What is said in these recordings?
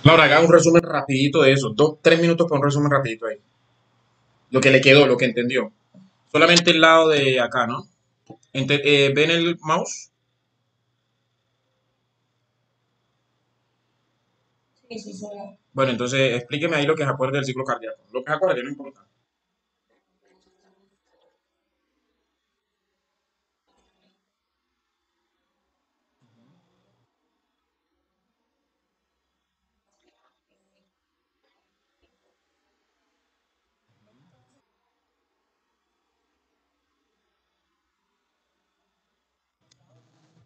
Laura, haga un resumen rapidito de eso. 3 minutos para un resumen rapidito ahí. Lo que le quedó, lo que entendió. Solamente el lado de acá, ¿no? ¿Ven el mouse? Sí, sí, sí. Bueno, entonces explíqueme ahí lo que se acuerde del ciclo cardíaco. Lo que se acuerde, no importa.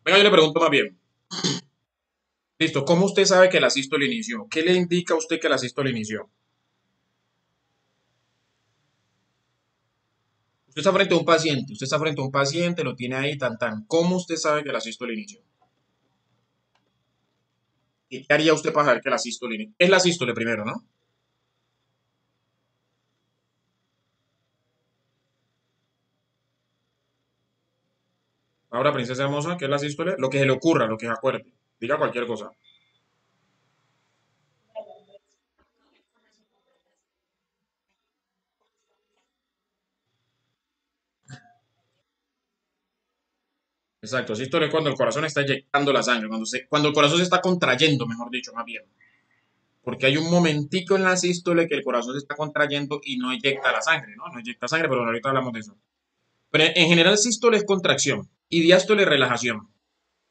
Venga, yo le pregunto más bien. Listo, ¿cómo usted sabe que la sístole inició? ¿Qué le indica a usted que la sístole inició? Usted está frente a un paciente, usted está frente a un paciente, lo tiene ahí, tan tan. ¿Cómo usted sabe que la sístole inició? ¿Y qué haría usted para saber que la sístole inició? Es la sístole primero, ¿no? Ahora, princesa hermosa, ¿qué es la sístole? Lo que se le ocurra, lo que se acuerde. Diga cualquier cosa. Exacto, sístole es cuando el corazón está eyectando la sangre, cuando el corazón se está contrayendo, mejor dicho, más bien. Porque hay un momentico en la sístole que el corazón se está contrayendo y no eyecta la sangre, ¿no? No eyecta sangre, pero bueno, ahorita hablamos de eso. Pero en general sístole es contracción y diástole es relajación,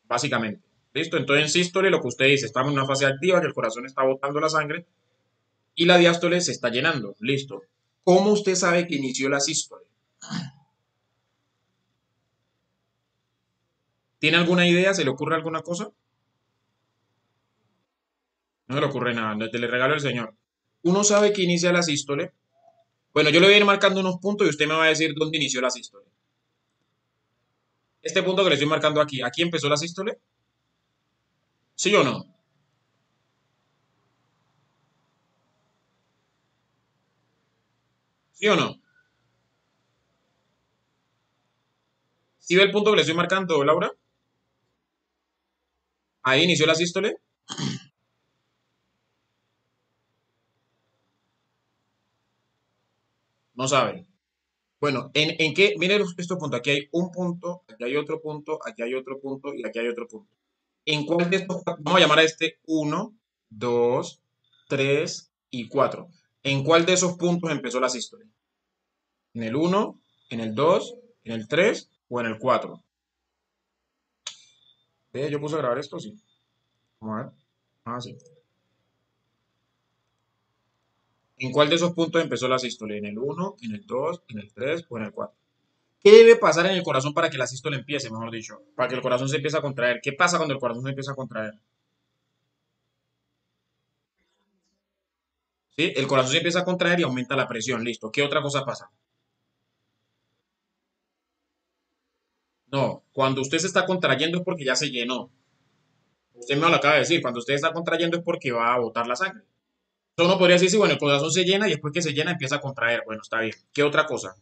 básicamente. ¿Listo? Entonces en sístole lo que usted dice, estamos en una fase activa, que el corazón está botando la sangre y la diástole se está llenando. Listo. ¿Cómo usted sabe que inició la sístole? ¿Tiene alguna idea? ¿Se le ocurre alguna cosa? No se le ocurre nada, no te le regalo el señor. Uno sabe que inicia la sístole. Bueno, yo le voy a ir marcando unos puntos y usted me va a decir dónde inició la sístole. Este punto que le estoy marcando aquí empezó la sístole? ¿Sí o no? ¿Sí o no? ¿Sí ve el punto que le estoy marcando, Laura? Ahí inició la sístole. No sabe. Bueno, ¿en qué? Miren estos puntos. Aquí hay un punto, aquí hay otro punto, aquí hay otro punto y aquí hay otro punto. ¿En cuál de estos? Vamos a llamar a este uno, 2, 3 y 4. ¿En cuál de esos puntos empezó la sístole? ¿En el uno, en el 2, en el 3 o en el 4? Yo puse a grabar esto, sí. Vamos a ver. Ah, sí. ¿En cuál de esos puntos empezó la sístole? ¿En el uno, en el 2, en el 3 o en el 4? ¿Qué debe pasar en el corazón para que la sístole empiece, mejor dicho? Para que el corazón se empiece a contraer. ¿Qué pasa cuando el corazón se empieza a contraer? ¿Sí? El corazón se empieza a contraer y aumenta la presión. Listo. ¿Qué otra cosa pasa? No, cuando usted se está contrayendo es porque ya se llenó. Usted me lo acaba de decir. Cuando usted está contrayendo es porque va a botar la sangre. Entonces uno podría decir, sí, bueno, el corazón se llena y después que se llena empieza a contraer. Bueno, está bien. ¿Qué otra cosa?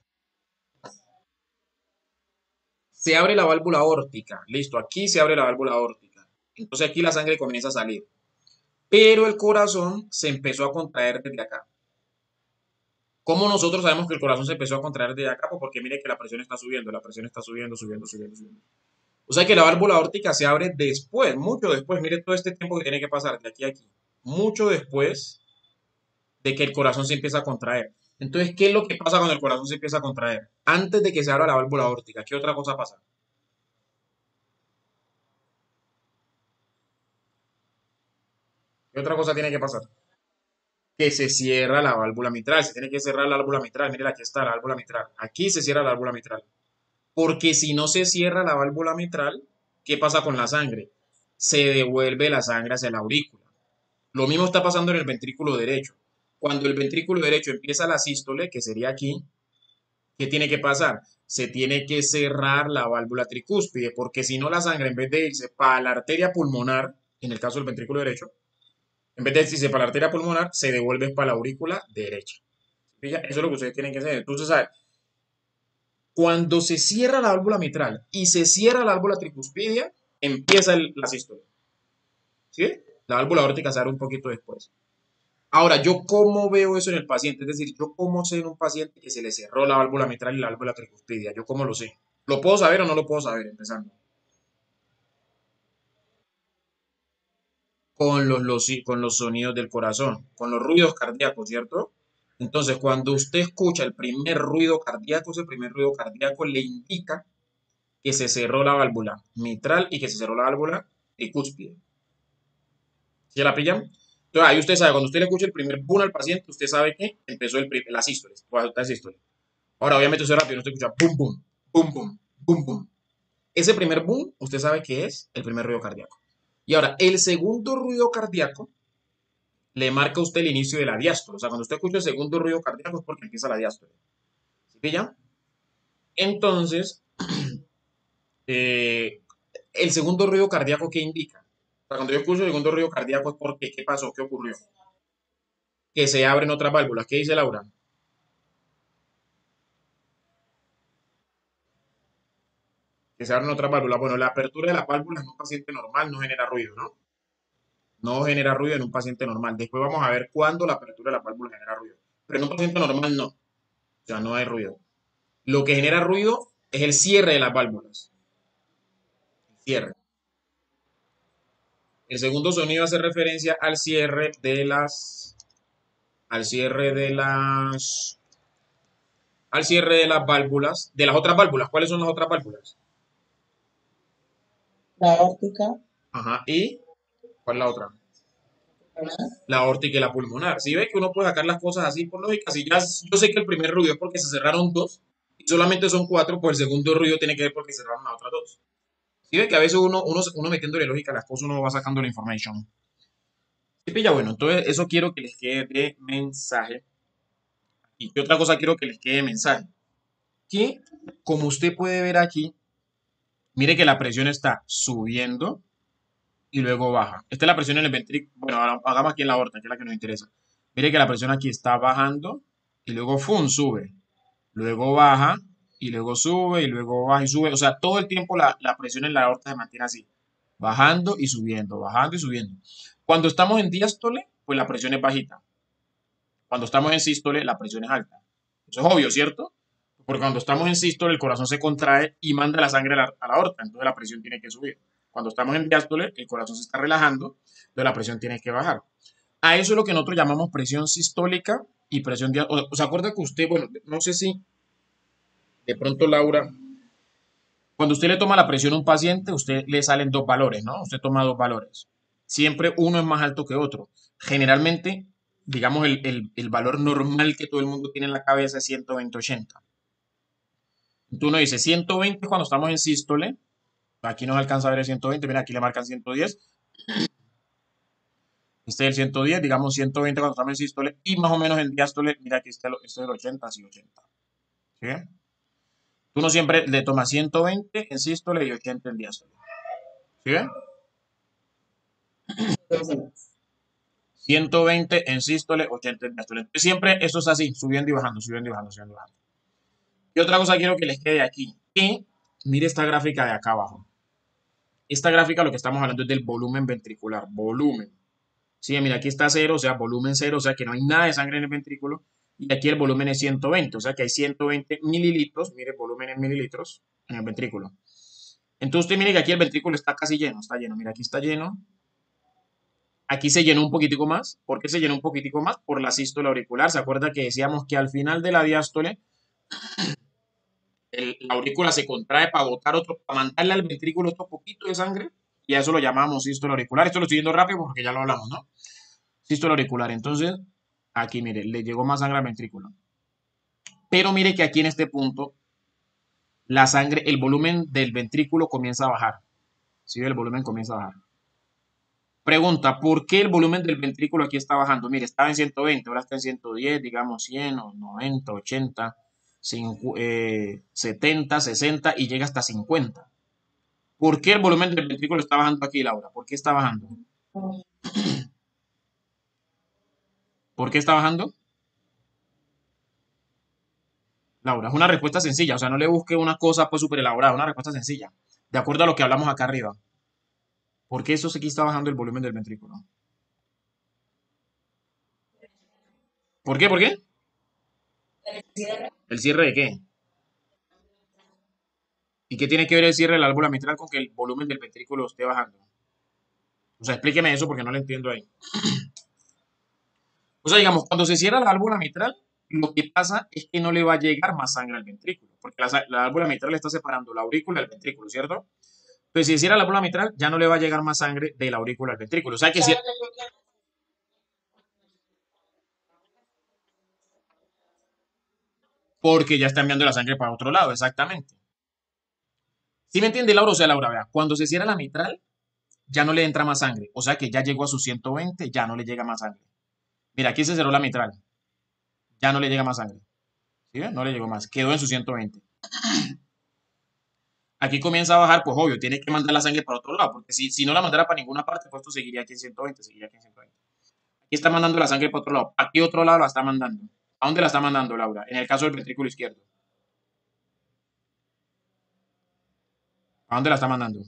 Se abre la válvula aórtica. Listo, aquí se abre la válvula aórtica. Entonces aquí la sangre comienza a salir. Pero el corazón se empezó a contraer desde acá. ¿Cómo nosotros sabemos que el corazón se empezó a contraer desde acá? Pues porque mire que la presión está subiendo, la presión está subiendo, subiendo, subiendo, subiendo. O sea que la válvula aórtica se abre después, mucho después. Mire todo este tiempo que tiene que pasar de aquí a aquí. Mucho después de que el corazón se empieza a contraer. Entonces, ¿qué es lo que pasa cuando el corazón se empieza a contraer? Antes de que se abra la válvula aórtica, ¿qué otra cosa pasa? ¿Qué otra cosa tiene que pasar? Que se cierra la válvula mitral. Se tiene que cerrar la válvula mitral. Mire, aquí está la válvula mitral. Aquí se cierra la válvula mitral. Porque si no se cierra la válvula mitral, ¿qué pasa con la sangre? Se devuelve la sangre hacia la aurícula. Lo mismo está pasando en el ventrículo derecho. Cuando el ventrículo derecho empieza la sístole, que sería aquí, ¿qué tiene que pasar? Se tiene que cerrar la válvula tricúspide, porque si no la sangre, en vez de irse para la arteria pulmonar, en el caso del ventrículo derecho, en vez de irse para la arteria pulmonar, se devuelve para la aurícula derecha. Eso es lo que ustedes tienen que hacer. Entonces, a ver, cuando se cierra la válvula mitral y se cierra la válvula tricuspidia, empieza la sístole. ¿Sí? La válvula aórtica se abre un poquito después. Ahora, ¿yo cómo veo eso en el paciente? Es decir, ¿yo cómo sé en un paciente que se le cerró la válvula mitral y la válvula tricuspidia? ¿Yo cómo lo sé? ¿Lo puedo saber o no lo puedo saber? Empezando. Con los sonidos del corazón, con los ruidos cardíacos, ¿cierto? Entonces, cuando usted escucha el primer ruido cardíaco, ese primer ruido cardíaco le indica que se cerró la válvula mitral y que se cerró la válvula tricúspide. ¿Sí la pillan? Entonces, ahí usted sabe, cuando usted le escucha el primer boom al paciente, usted sabe que empezó la sístole, la sístole. Ahora, obviamente, eso es rápido, no usted escucha boom, boom, boom, boom, boom, boom. Ese primer boom, usted sabe que es el primer ruido cardíaco. Y ahora, el segundo ruido cardíaco le marca a usted el inicio de la diástole. O sea, cuando usted escucha el segundo ruido cardíaco es porque empieza la diástole. ¿Sí pilla? Entonces, eh, el segundo ruido cardíaco, ¿qué indica? O sea, cuando yo escucho el segundo ruido cardíaco es porque, ¿qué pasó? ¿Qué ocurrió? Que se abren otras válvulas. ¿Qué dice Laura? Que se abren otras válvulas. Bueno, la apertura de las válvulas en un paciente normal no genera ruido, ¿no? No genera ruido en un paciente normal. Después vamos a ver cuándo la apertura de las válvulas genera ruido. Pero en un paciente normal no. O sea, no hay ruido. Lo que genera ruido es el cierre de las válvulas. El cierre. El segundo sonido hace referencia al cierre de las, al cierre de las válvulas, de las otras válvulas. ¿Cuáles son las otras válvulas? La óptica, Ajá, ¿y cuál es la otra? ¿verdad? La aórtica y la pulmonar. Si ve que uno puede sacar las cosas así por lógica, si ya yo sé que el primer ruido es porque se cerraron dos y solamente son cuatro, pues el segundo ruido tiene que ver porque cerraron las otras dos. Si ve que a veces uno metiéndole lógica a las cosas, uno va sacando la información. Sí, pilla, bueno, entonces eso quiero que les quede de mensaje. ¿Y qué otra cosa quiero que les quede de mensaje? Que, como usted puede ver aquí, mire que la presión está subiendo y luego baja. Esta es la presión en el ventrículo. Bueno, ahora hagamos aquí en la aorta, que es la que nos interesa. Mire que la presión aquí está bajando y luego ¡fum! Sube. Luego baja y luego sube y luego baja y sube. O sea, todo el tiempo la presión en la aorta se mantiene así. Bajando y subiendo, bajando y subiendo. Cuando estamos en diástole, pues la presión es bajita. Cuando estamos en sístole, la presión es alta. Eso es obvio, ¿cierto? Porque cuando estamos en sístole, el corazón se contrae y manda la sangre a la aorta, entonces la presión tiene que subir. Cuando estamos en diástole, el corazón se está relajando, entonces la presión tiene que bajar. A eso es lo que nosotros llamamos presión sistólica y presión diástole. ¿Se acuerda que usted, bueno, no sé si de pronto Laura, cuando usted le toma la presión a un paciente, usted le salen dos valores, ¿no? Usted toma dos valores. Siempre uno es más alto que otro. Generalmente, digamos, el valor normal que todo el mundo tiene en la cabeza es 120/80. Entonces uno dice 120 cuando estamos en sístole. Aquí nos alcanza a ver el 120, mira, aquí le marcan 110. Este es el 110, digamos 120 cuando estamos en sístole. Y más o menos en diástole, mira, aquí está este es el 80, así 80. ¿Sí? Tú no siempre le tomas 120 en sístole y 80 en diástole. ¿Sí? 120 en sístole, 80 en diástole. Entonces, siempre eso es así, subiendo y bajando, subiendo y bajando, subiendo y bajando. Y otra cosa quiero que les quede aquí. Y mire esta gráfica de acá abajo. Esta gráfica lo que estamos hablando es del volumen ventricular. Volumen. Sí, mira, aquí está cero, o sea, volumen cero, o sea que no hay nada de sangre en el ventrículo. Y aquí el volumen es 120, o sea que hay 120 mililitros, mire, volumen en mililitros en el ventrículo. Entonces usted mire que aquí el ventrículo está casi lleno, está lleno, mira, aquí está lleno. Aquí se llenó un poquitico más. ¿Por qué se llenó un poquitico más? Por la sístole auricular. ¿Se acuerda que decíamos que al final de la diástole la aurícula se contrae para botar otro, para mandarle al ventrículo otro poquito de sangre? Y a eso lo llamamos sístole auricular. Esto lo estoy viendo rápido porque ya lo hablamos, ¿no? Sístole auricular. Entonces, aquí, mire, le llegó más sangre al ventrículo. Pero mire que aquí en este punto, la sangre, el volumen del ventrículo comienza a bajar. ¿Sí? El volumen comienza a bajar. Pregunta, ¿por qué el volumen del ventrículo aquí está bajando? Mire, estaba en 120, ahora está en 110, digamos 100 o 90, 80, 70, 60 y llega hasta 50. ¿Por qué el volumen del ventrículo está bajando aquí, Laura? ¿Por qué está bajando? ¿Por qué está bajando? Laura, es una respuesta sencilla, o sea, no le busque una cosa pues súper elaborada, una respuesta sencilla, de acuerdo a lo que hablamos acá arriba. ¿Por qué eso aquí está bajando el volumen del ventrículo? ¿Por qué? ¿Por qué? ¿El cierre de qué? ¿Y qué tiene que ver el cierre de la válvula mitral con que el volumen del ventrículo esté bajando? O sea, explíqueme eso porque no lo entiendo ahí. O sea, digamos, cuando se cierra la válvula mitral, lo que pasa es que no le va a llegar más sangre al ventrículo, porque la válvula mitral está separando la aurícula del ventrículo, ¿cierto? Entonces, si se cierra la válvula mitral, ya no le va a llegar más sangre de la aurícula al ventrículo. O sea que si, porque ya está enviando la sangre para otro lado, exactamente. ¿Sí me entiende, Laura? O sea, Laura, vea, cuando se cierra la mitral, ya no le entra más sangre. O sea que ya llegó a sus 120, ya no le llega más sangre. Mira, aquí se cerró la mitral, ya no le llega más sangre. ¿Sí ven? No le llegó más, quedó en sus 120. Aquí comienza a bajar, pues obvio, tiene que mandar la sangre para otro lado, porque si no la mandara para ninguna parte, pues esto seguiría aquí en 120, seguiría aquí en 120. Aquí está mandando la sangre para otro lado. ¿A qué otro lado la está mandando? ¿A dónde la está mandando, Laura? En el caso del ventrículo izquierdo. ¿A dónde la está mandando?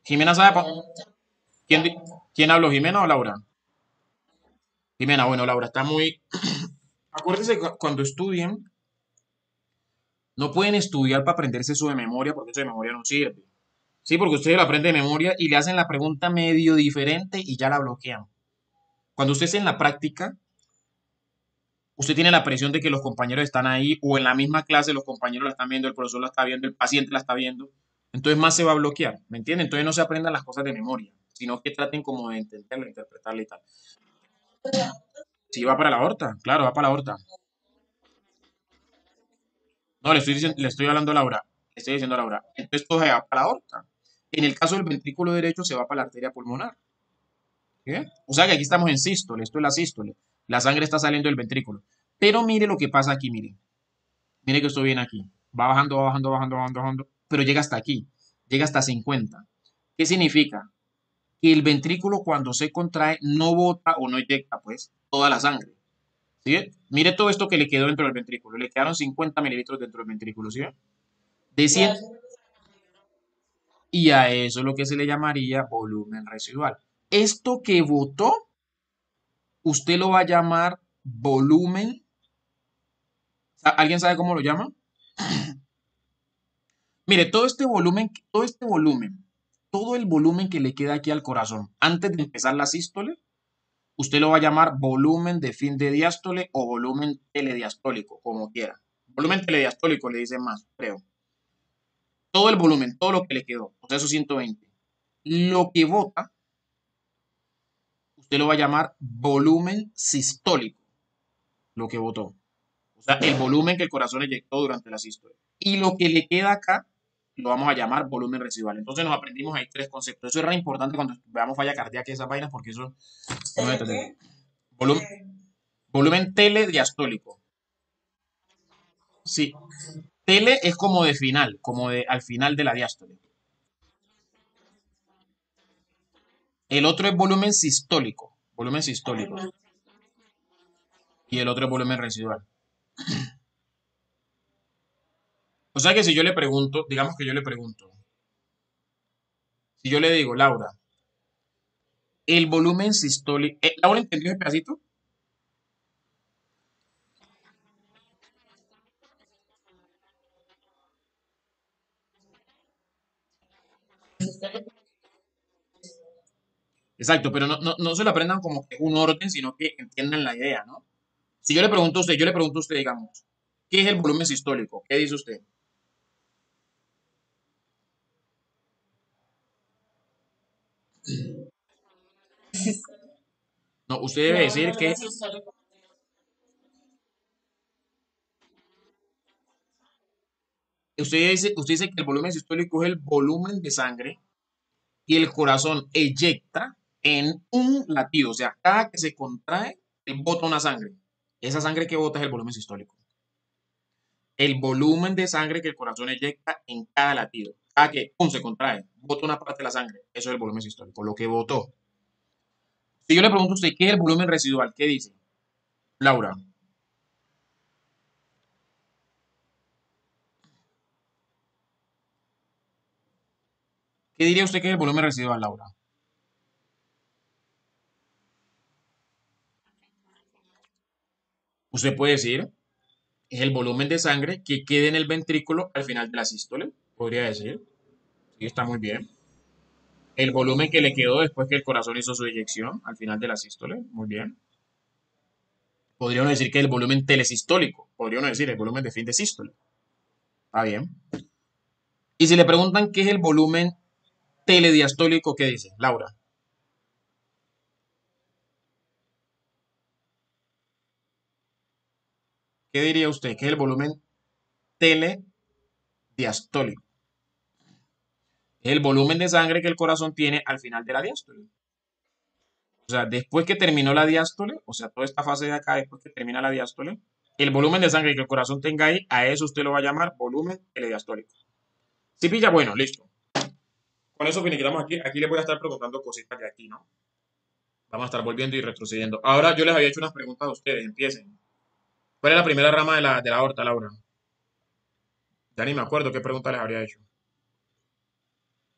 Jimena sabe ¿Quién, quién habló, Jimena o Laura? Jimena, bueno, Laura, está muy... Acuérdense que cuando estudien, no pueden estudiar para aprenderse eso de memoria, porque eso de memoria no sirve. Sí, porque ustedes lo aprenden de memoria y le hacen la pregunta medio diferente y ya la bloquean. Cuando usted esté en la práctica, usted tiene la presión de que los compañeros están ahí o en la misma clase los compañeros la están viendo, el profesor la está viendo, el paciente la está viendo. Entonces más se va a bloquear, ¿me entienden? Entonces no se aprendan las cosas de memoria, sino que traten como de entenderlo, interpretarlo y tal. Sí, va para la aorta, claro, va para la aorta. No, le estoy hablando a Laura, le estoy diciendo a Laura. Entonces todo se va para la aorta. En el caso del ventrículo derecho se va para la arteria pulmonar. ¿Sí? O sea que aquí estamos en sístole, esto es la sístole. La sangre está saliendo del ventrículo. Pero mire lo que pasa aquí, mire. Mire que esto viene aquí. Va bajando, va bajando, bajando, bajando, bajando. Pero llega hasta aquí. Llega hasta 50. ¿Qué significa? Que el ventrículo cuando se contrae no bota o no eyecta, pues, toda la sangre. ¿Sí? Mire todo esto que le quedó dentro del ventrículo. Le quedaron 50 mililitros dentro del ventrículo, ¿sí? De 100, y a eso es lo que se le llamaría volumen residual. Esto que botó, usted lo va a llamar volumen. ¿Alguien sabe cómo lo llama? Mire, todo el volumen que le queda aquí al corazón antes de empezar la sístole, usted lo va a llamar volumen de fin de diástole o volumen telediastólico, como quiera. Volumen telediastólico le dicen más, creo. Todo el volumen, todo lo que le quedó, o sea, esos 120. Lo que bota, usted lo va a llamar volumen sistólico, lo que botó. O sea, el volumen que el corazón eyectó durante la sístole. Y lo que le queda acá lo vamos a llamar volumen residual. Entonces nos aprendimos ahí tres conceptos. Eso es re importante cuando veamos falla cardíaca y esas vainas porque eso no es entender. Volumen telediastólico. Sí, tele es como de final, como de al final de la diástole. El otro es volumen sistólico, y el otro es volumen residual. O sea que si yo le pregunto, digamos que yo le pregunto, si yo le digo, Laura, el volumen sistólico, ¿Laura entendió ese pedacito? Exacto, pero no se lo aprendan como que un orden, sino que entiendan la idea, ¿no? Si yo le pregunto a usted, yo le pregunto a usted, digamos, ¿qué es el volumen sistólico? ¿Qué dice usted? No, usted debe decir que, usted dice que el volumen sistólico es el volumen de sangre y el corazón eyecta en un latido, o sea, cada que se contrae, él bota una sangre. Esa sangre que bota es el volumen sistólico. El volumen de sangre que el corazón eyecta en cada latido. Cada que pum, se contrae, bota una parte de la sangre. Eso es el volumen sistólico, lo que botó. Si yo le pregunto a usted qué es el volumen residual, ¿qué dice? Laura, ¿qué diría usted que es el volumen residual, Laura? Usted puede decir, es el volumen de sangre que quede en el ventrículo al final de la sístole. Podría decir. Sí, está muy bien. El volumen que le quedó después que el corazón hizo su eyección al final de la sístole. Muy bien. Podría uno decir que el volumen telesistólico. Podría uno decir el volumen de fin de sístole. Está bien. Y si le preguntan qué es el volumen telediastólico, ¿qué dice? Laura, ¿qué diría usted? ¿Qué es el volumen telediastólico? Es el volumen de sangre que el corazón tiene al final de la diástole. O sea, después que terminó la diástole, o sea, toda esta fase de acá, después que termina la diástole, el volumen de sangre que el corazón tenga ahí, a eso usted lo va a llamar volumen telediastólico. Si pilla, bueno, listo. Con eso finiquitamos aquí. Aquí les voy a estar preguntando cositas de aquí, ¿no? Vamos a estar volviendo y retrocediendo. Ahora yo les había hecho unas preguntas a ustedes. Empiecen. ¿Cuál es la primera rama de la aorta, Laura? Ya ni me acuerdo qué pregunta les habría hecho.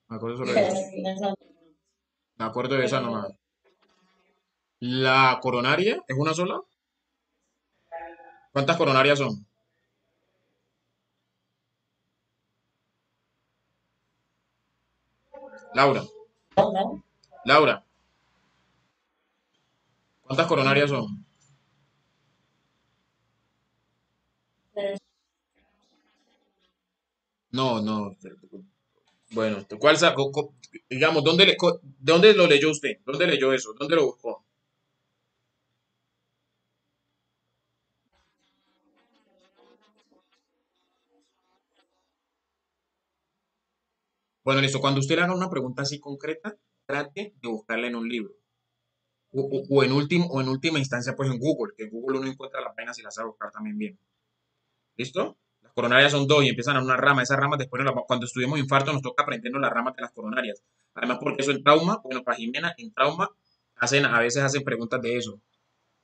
Me acuerdo solo de esa. Me acuerdo de esa nomás. La coronaria es una sola. ¿Cuántas coronarias son? Laura. Laura. ¿Cuántas coronarias son? No, no. Bueno, ¿cuál digamos, dónde lo leyó usted? ¿Dónde leyó eso? ¿Dónde lo buscó? Bueno, listo. Cuando usted le haga una pregunta así concreta, trate de buscarla en un libro. O en última instancia, pues en Google, que en Google uno encuentra las vainas y las sabe buscar también bien. ¿Listo? Las coronarias son dos y empiezan a una rama. Esas ramas después, cuando estudiamos infarto, nos toca aprendernos las ramas de las coronarias. Además, porque eso en trauma, bueno, para Jimena, en trauma, a veces hacen preguntas de eso.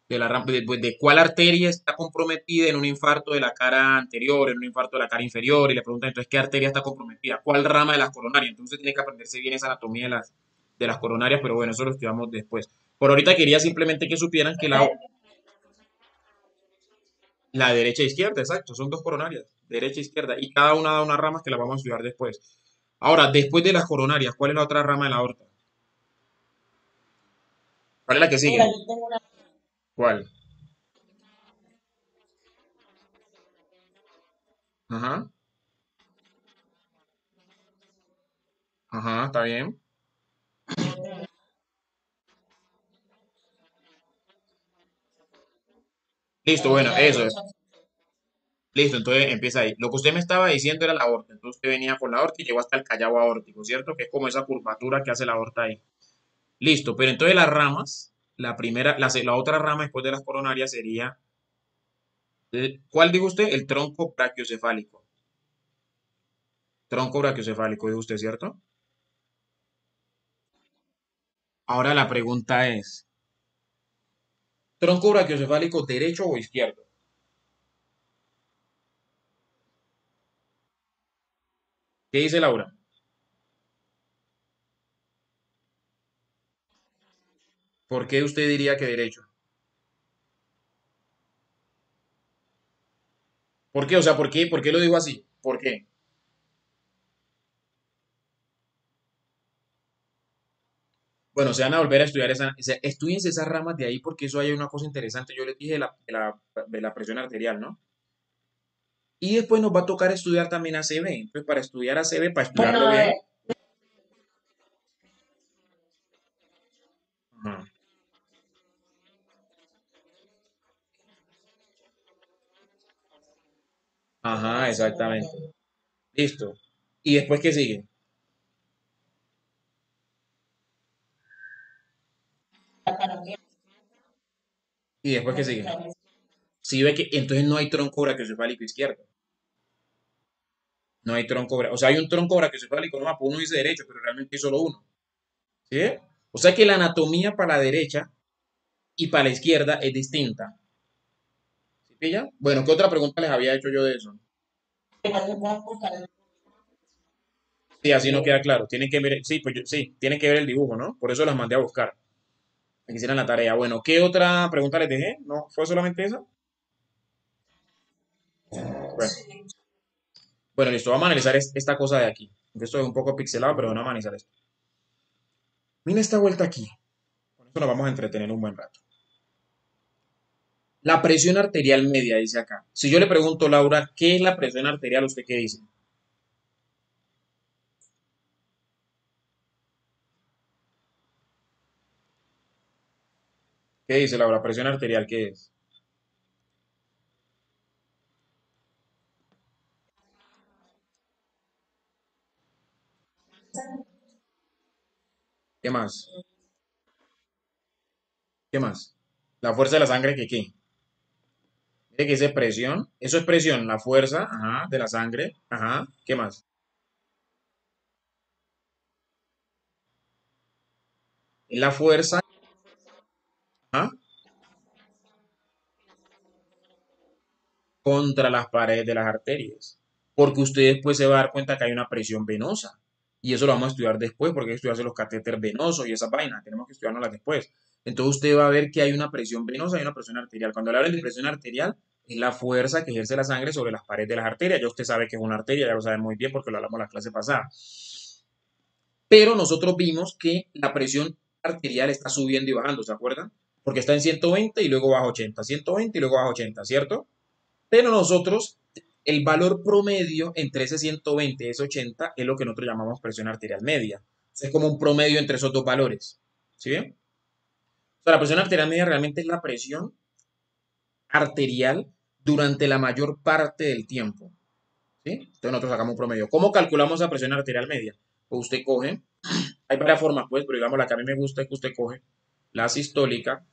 De, la, pues, de cuál arteria está comprometida en un infarto de la cara anterior, en un infarto de la cara inferior, y le preguntan entonces qué arteria está comprometida, cuál rama de las coronarias. Entonces tiene que aprenderse bien esa anatomía de las coronarias, pero bueno, eso lo estudiamos después. Por ahorita quería simplemente que supieran que la derecha e izquierda, exacto, son dos coronarias, derecha e izquierda, y cada una da unas ramas que las vamos a estudiar después. Ahora, después de las coronarias, ¿cuál es la otra rama de la aorta? ¿Cuál es la que sigue? ¿Cuál? Ajá, ajá, está bien. Listo, bueno, eso es. Listo, entonces empieza ahí. Lo que usted me estaba diciendo era la aorta. Entonces usted venía con la aorta y llegó hasta el callado aórtico, ¿cierto? Que es como esa curvatura que hace la aorta ahí. Listo, pero entonces las ramas, la primera, la otra rama después de las coronarias sería, ¿cuál dijo usted? El tronco brachiocefálico. Tronco brachiocefálico, dijo usted, ¿cierto? Ahora la pregunta es, ¿tronco brachiocefálico derecho o izquierdo? ¿Qué dice Laura? ¿Por qué usted diría que derecho? ¿Por qué? O sea, por qué lo digo así? ¿Por qué? Bueno, se van a volver a estudiar estudiense esas ramas de ahí porque eso hay una cosa interesante. Yo les dije de la presión arterial, ¿no? Y después nos va a tocar estudiar también ACV. Entonces, para estudiar ACV, para estudiarlo bien. Ajá, ajá, exactamente. Listo. ¿Y después qué sigue? ¿Y después qué sigue? Si ve que entonces no hay tronco brachiocefálico izquierdo. No hay tronco, o sea, hay un tronco brachiocefálico, no, pues uno dice derecho, pero realmente hay solo uno. ¿Sí? O sea que la anatomía para la derecha y para la izquierda es distinta. ¿Sí pilla? Bueno, ¿qué otra pregunta les había hecho yo de eso? Sí, así no queda claro. Tienen que ver, sí, sí, tienen que ver el dibujo, ¿no? Por eso las mandé a buscar. Me hicieran la tarea. Bueno, ¿qué otra pregunta les dejé? ¿No fue solamente esa? Bueno, bueno, listo. Vamos a analizar esta cosa de aquí. Esto es un poco pixelado, pero vamos a analizar esto. Mira esta vuelta aquí. Con esto nos vamos a entretener un buen rato. La presión arterial media, dice acá. Si yo le pregunto, Laura, ¿qué es la presión arterial? ¿Usted qué dice? ¿Qué dice Laura? ¿Presión arterial qué es? ¿Qué más? ¿Qué más? La fuerza de la sangre, ¿qué? Mire que dice presión. Eso es presión, la fuerza, ajá, de la sangre, ajá. ¿Qué más? Es la fuerza, ajá, contra las paredes de las arterias. Porque usted después se va a dar cuenta que hay una presión venosa. Y eso lo vamos a estudiar después, porque hay que estudiarse los catéteres venosos y esas vainas. Tenemos que estudiárnoslas después. Entonces usted va a ver que hay una presión venosa y una presión arterial. Cuando le hablan de presión arterial, es la fuerza que ejerce la sangre sobre las paredes de las arterias. Ya usted sabe que es una arteria, ya lo sabe muy bien porque lo hablamos en la clase pasada. Pero nosotros vimos que la presión arterial está subiendo y bajando, ¿se acuerdan? Porque está en 120 y luego baja 80, 120 y luego baja 80, ¿cierto? Pero nosotros, el valor promedio entre ese 120 y ese 80 es lo que nosotros llamamos presión arterial media. O sea, es como un promedio entre esos dos valores. ¿Sí bien? O sea, la presión arterial media realmente es la presión arterial durante la mayor parte del tiempo. ¿Sí? Entonces nosotros sacamos un promedio. ¿Cómo calculamos la presión arterial media? Pues usted coge, hay varias formas, pues, pero digamos la que a mí me gusta es que usted coge la sistólica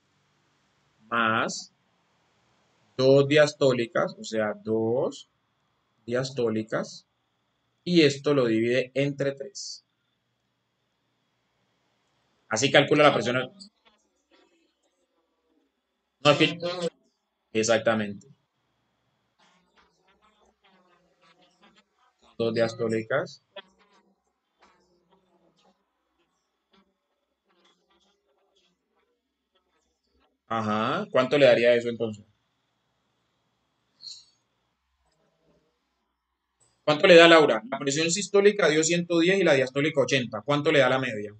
más dos diastólicas, o sea, dos diastólicas, y esto lo divide entre 3. Así calcula la presión. No, es que, exactamente. Dos diastólicas. Ajá. ¿Cuánto le daría eso entonces? ¿Cuánto le da Laura? La presión sistólica dio 110 y la diastólica 80. ¿Cuánto le da la media?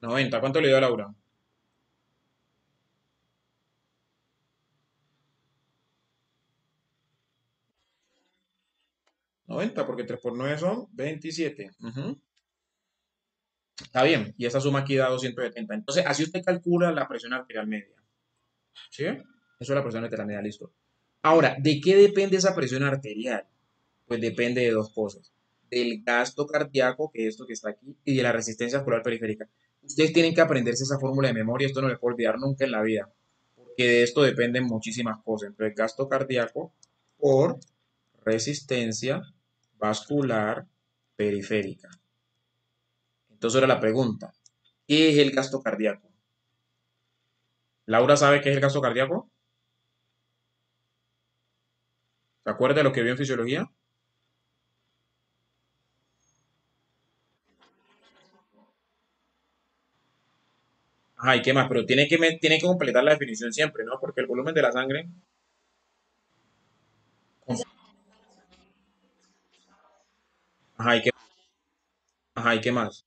90. ¿Cuánto le dio a Laura? 90, porque 3 por 9 son 27. Ujú. Está bien. Y esa suma aquí da 270. Entonces, así usted calcula la presión arterial media. ¿Sí? Eso es la presión arterial media, listo. Ahora, ¿de qué depende esa presión arterial? Pues depende de dos cosas. Del gasto cardíaco, que es esto que está aquí, y de la resistencia vascular periférica. Ustedes tienen que aprenderse esa fórmula de memoria, esto no les puede olvidar nunca en la vida, porque de esto dependen muchísimas cosas. Entonces, gasto cardíaco por resistencia vascular periférica. Entonces, ahora la pregunta, ¿qué es el gasto cardíaco? ¿Laura sabe qué es el gasto cardíaco? ¿Se acuerda de lo que vio en fisiología? Ajá, ¿y qué más? Pero tiene que completar la definición siempre, ¿no? Porque el volumen de la sangre... Ajá, ajá, ¿y qué más?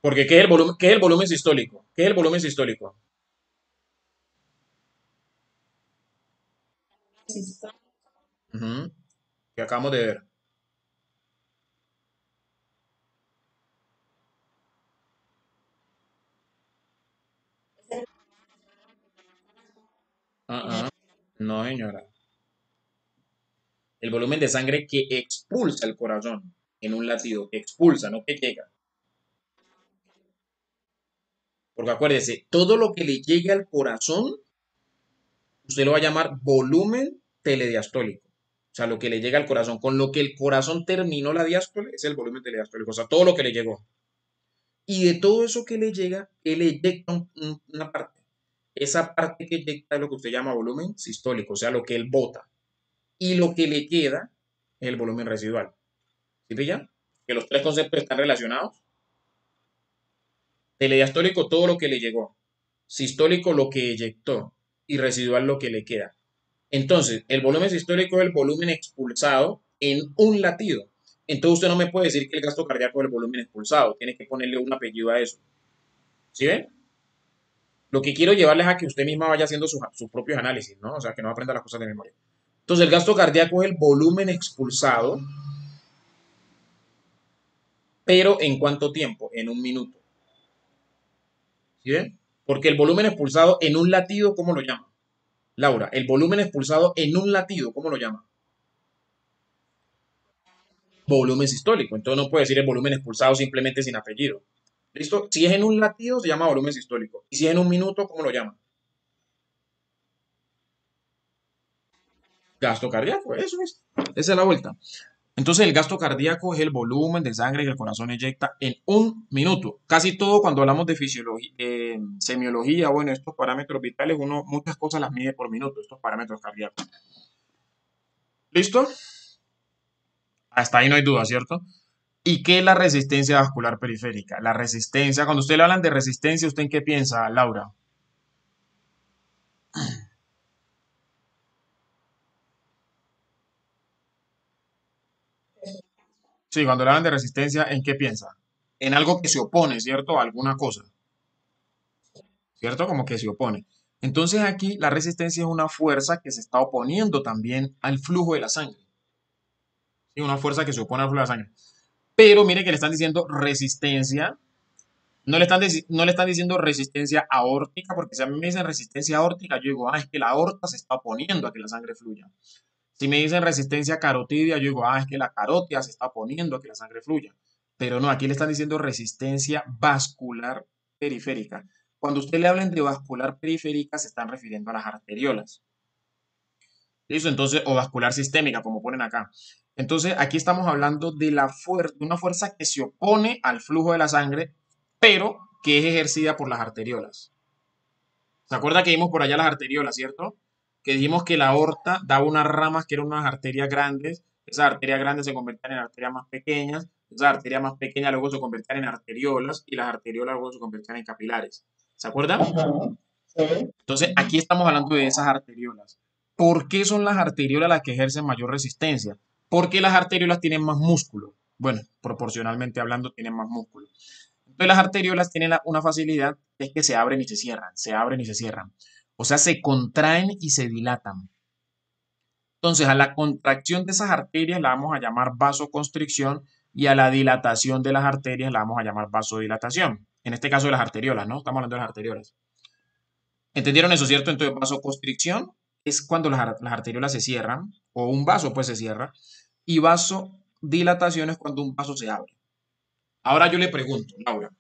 Porque ¿qué es el volumen sistólico? ¿Qué es el volumen sistólico? Ujú, que acabamos de ver. Ah, ah, no, señora. El volumen de sangre que expulsa el corazón en un latido, que expulsa, no que llega. Porque acuérdese, todo lo que le llegue al corazón, usted lo va a llamar volumen telediastólico. O sea, lo que le llega al corazón. Con lo que el corazón terminó la diástole es el volumen telediastólico. O sea, todo lo que le llegó. Y de todo eso que le llega, él eyecta una parte. Esa parte que eyecta es lo que usted llama volumen sistólico, o sea, lo que él bota. Y lo que le queda es el volumen residual. ¿Sí pilla? Que los tres conceptos están relacionados. Telediastólico todo lo que le llegó, sistólico lo que eyectó y residual lo que le queda. Entonces, el volumen sistólico es el volumen expulsado en un latido. Entonces usted no me puede decir que el gasto cardíaco es el volumen expulsado, tiene que ponerle un apellido a eso. ¿Sí ven? Lo que quiero llevarles a que usted misma vaya haciendo sus propios análisis, ¿no? O sea, que no aprenda las cosas de memoria. Entonces, el gasto cardíaco es el volumen expulsado, pero ¿en cuánto tiempo? En un minuto. ¿Sí ven? Porque el volumen expulsado en un latido, ¿cómo lo llaman? Laura, el volumen expulsado en un latido, ¿cómo lo llaman? Volumen sistólico. Entonces no puede decir el volumen expulsado simplemente sin apellido. ¿Listo? Si es en un latido, se llama volumen sistólico. Y si es en un minuto, ¿cómo lo llaman? Gasto cardíaco, eso es. Esa es la vuelta. Entonces el gasto cardíaco es el volumen de sangre que el corazón eyecta en un minuto. Casi todo cuando hablamos de fisiología, semiología, bueno, estos parámetros vitales, uno muchas cosas las mide por minuto, estos parámetros cardíacos. ¿Listo? Hasta ahí no hay duda, ¿cierto? ¿Y qué es la resistencia vascular periférica? La resistencia, cuando usted le hablan de resistencia, ¿usted en qué piensa, Laura? Sí, cuando le hablan de resistencia, ¿en qué piensa? En algo que se opone, ¿cierto? A alguna cosa, ¿cierto? Como que se opone. Entonces aquí la resistencia es una fuerza que se está oponiendo también al flujo de la sangre. ¿Sí? Una fuerza que se opone al flujo de la sangre. Pero mire que le están diciendo resistencia, no le están diciendo resistencia aórtica, porque si a mí me dicen resistencia aórtica, yo digo, es que la aorta se está oponiendo a que la sangre fluya. Si me dicen resistencia carotidia, yo digo, es que la carótida se está oponiendo a que la sangre fluya. Pero no, aquí le están diciendo resistencia vascular periférica. Cuando usted le hablen de vascular periférica, se están refiriendo a las arteriolas. ¿Listo? Entonces, o vascular sistémica, como ponen acá. Entonces, aquí estamos hablando de, de una fuerza que se opone al flujo de la sangre, pero que es ejercida por las arteriolas. ¿Se acuerda que vimos por allá las arteriolas, cierto? Que dijimos que la aorta daba unas ramas que eran unas arterias grandes, esas arterias grandes se convertían en arterias más pequeñas, esas arterias más pequeñas luego se convertían en arteriolas y las arteriolas luego se convertían en capilares. ¿Se acuerdan? Ajá. Sí. Entonces, aquí estamos hablando de esas arteriolas. ¿Por qué son las arteriolas las que ejercen mayor resistencia? Porque las arteriolas tienen más músculo. Bueno, proporcionalmente hablando, tienen más músculo. Entonces las arteriolas tienen una facilidad, es que se abren y se cierran, se abren y se cierran. O sea, se contraen y se dilatan. Entonces, a la contracción de esas arterias la vamos a llamar vasoconstricción y a la dilatación de las arterias la vamos a llamar vasodilatación. En este caso de las arteriolas, ¿no? Estamos hablando de las arteriolas. ¿Entendieron eso, cierto? Entonces, vasoconstricción es cuando las arteriolas se cierran, o un vaso pues se cierra, y vasodilatación es cuando un vaso se abre. Ahora yo le pregunto, Laura,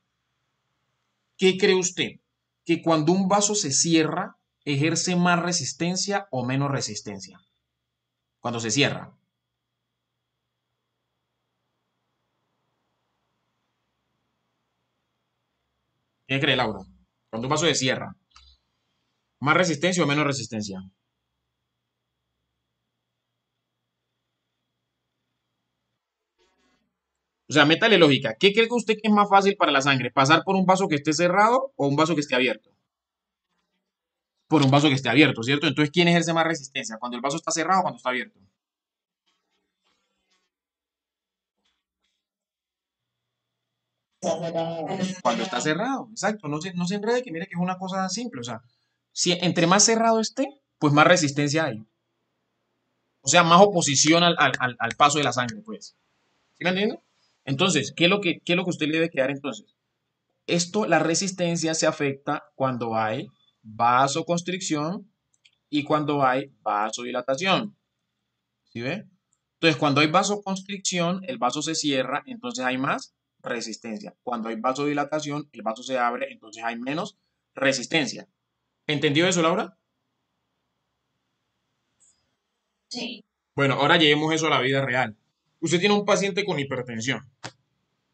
¿qué cree usted? ¿Que cuando un vaso se cierra, ejerce más resistencia o menos resistencia? Cuando se cierra. ¿Qué cree Laura? Cuando un vaso se cierra, ¿más resistencia o menos resistencia? O sea, métale lógica. ¿Qué cree que usted que es más fácil para la sangre? ¿Pasar por un vaso que esté cerrado o un vaso que esté abierto? Por un vaso que esté abierto, ¿cierto? Entonces, ¿quién ejerce más resistencia? ¿Cuando el vaso está cerrado o cuando está abierto? Cuando está cerrado, exacto. No se enrede, que mire que es una cosa simple. O sea, si entre más cerrado esté, pues más resistencia hay. O sea, más oposición al paso de la sangre, pues. ¿Sí me entiende? Entonces, ¿qué es lo que usted le debe quedar entonces? Esto, la resistencia se afecta cuando hay vasoconstricción y cuando hay vasodilatación. ¿Sí ve? Entonces, cuando hay vasoconstricción, el vaso se cierra, entonces hay más resistencia. Cuando hay vasodilatación, el vaso se abre, entonces hay menos resistencia. ¿Entendió eso, Laura? Sí. Bueno, ahora llevemos eso a la vida real. Usted tiene un paciente con hipertensión.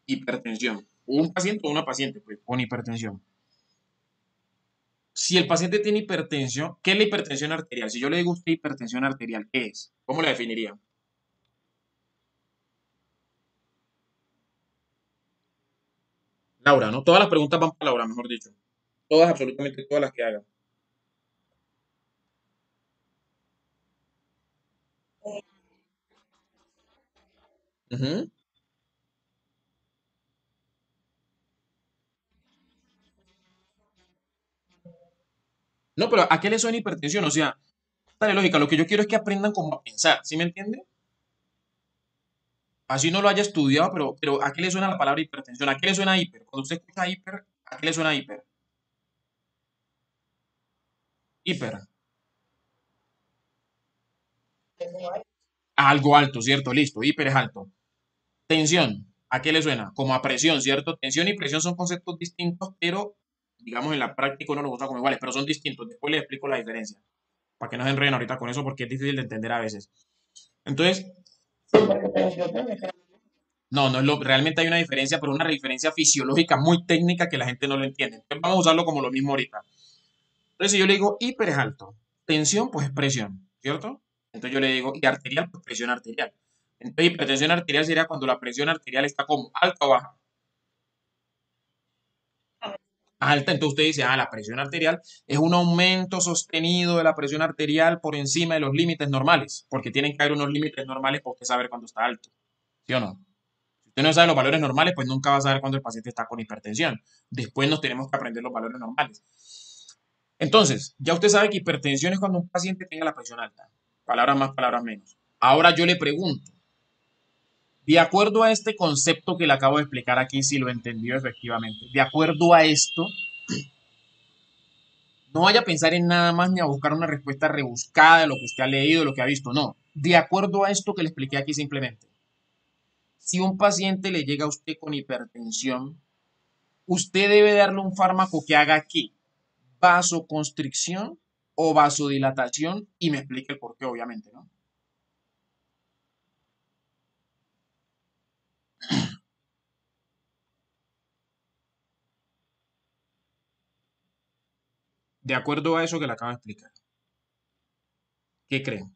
Hipertensión. Un paciente o una paciente, pues, con hipertensión. Si el paciente tiene hipertensión, ¿qué es la hipertensión arterial? Si yo le digo a usted hipertensión arterial, ¿qué es? ¿Cómo la definiría? Laura, ¿no? Todas las preguntas van para Laura, mejor dicho. Todas, absolutamente todas las que haga. Ujú. No, pero ¿a qué le suena hipertensión? O sea, dale lógica, lo que yo quiero es que aprendan como a pensar, ¿sí me entiende? Así no lo haya estudiado, pero ¿a qué le suena la palabra hipertensión? ¿A qué le suena hiper? Cuando usted escucha hiper, ¿a qué le suena hiper? Hiper. A algo alto, ¿cierto? Listo, hiper es alto. Tensión, ¿a qué le suena? Como a presión, ¿cierto? Tensión y presión son conceptos distintos, pero digamos en la práctica uno los usa como iguales, pero son distintos. Después les explico la diferencia, para que no se enreden ahorita con eso porque es difícil de entender a veces. Entonces, no, no es lo, realmente hay una diferencia, pero una diferencia fisiológica muy técnica que la gente no lo entiende. Entonces vamos a usarlo como lo mismo ahorita. Entonces si yo le digo hiper es alto, tensión pues es presión, ¿cierto? Entonces yo le digo, y arterial pues presión arterial. Entonces hipertensión arterial sería cuando la presión arterial está como alta o baja. Alta, entonces usted dice, ah, la presión arterial es un aumento sostenido de la presión arterial por encima de los límites normales, porque tienen que haber unos límites normales para usted saber cuándo está alto, ¿sí o no? Si usted no sabe los valores normales, pues nunca va a saber cuándo el paciente está con hipertensión. Después nos tenemos que aprender los valores normales. Entonces, ya usted sabe que hipertensión es cuando un paciente tenga la presión alta. Palabras más, palabras menos. Ahora yo le pregunto, de acuerdo a este concepto que le acabo de explicar aquí, si lo entendió efectivamente, de acuerdo a esto, no vaya a pensar en nada más ni a buscar una respuesta rebuscada de lo que usted ha leído, de lo que ha visto. No. De acuerdo a esto que le expliqué aquí simplemente. Si un paciente le llega a usted con hipertensión, usted debe darle un fármaco que haga aquí vasoconstricción o vasodilatación y me explique el por qué, obviamente, ¿no? De acuerdo a eso que le acabo de explicar. ¿Qué creen?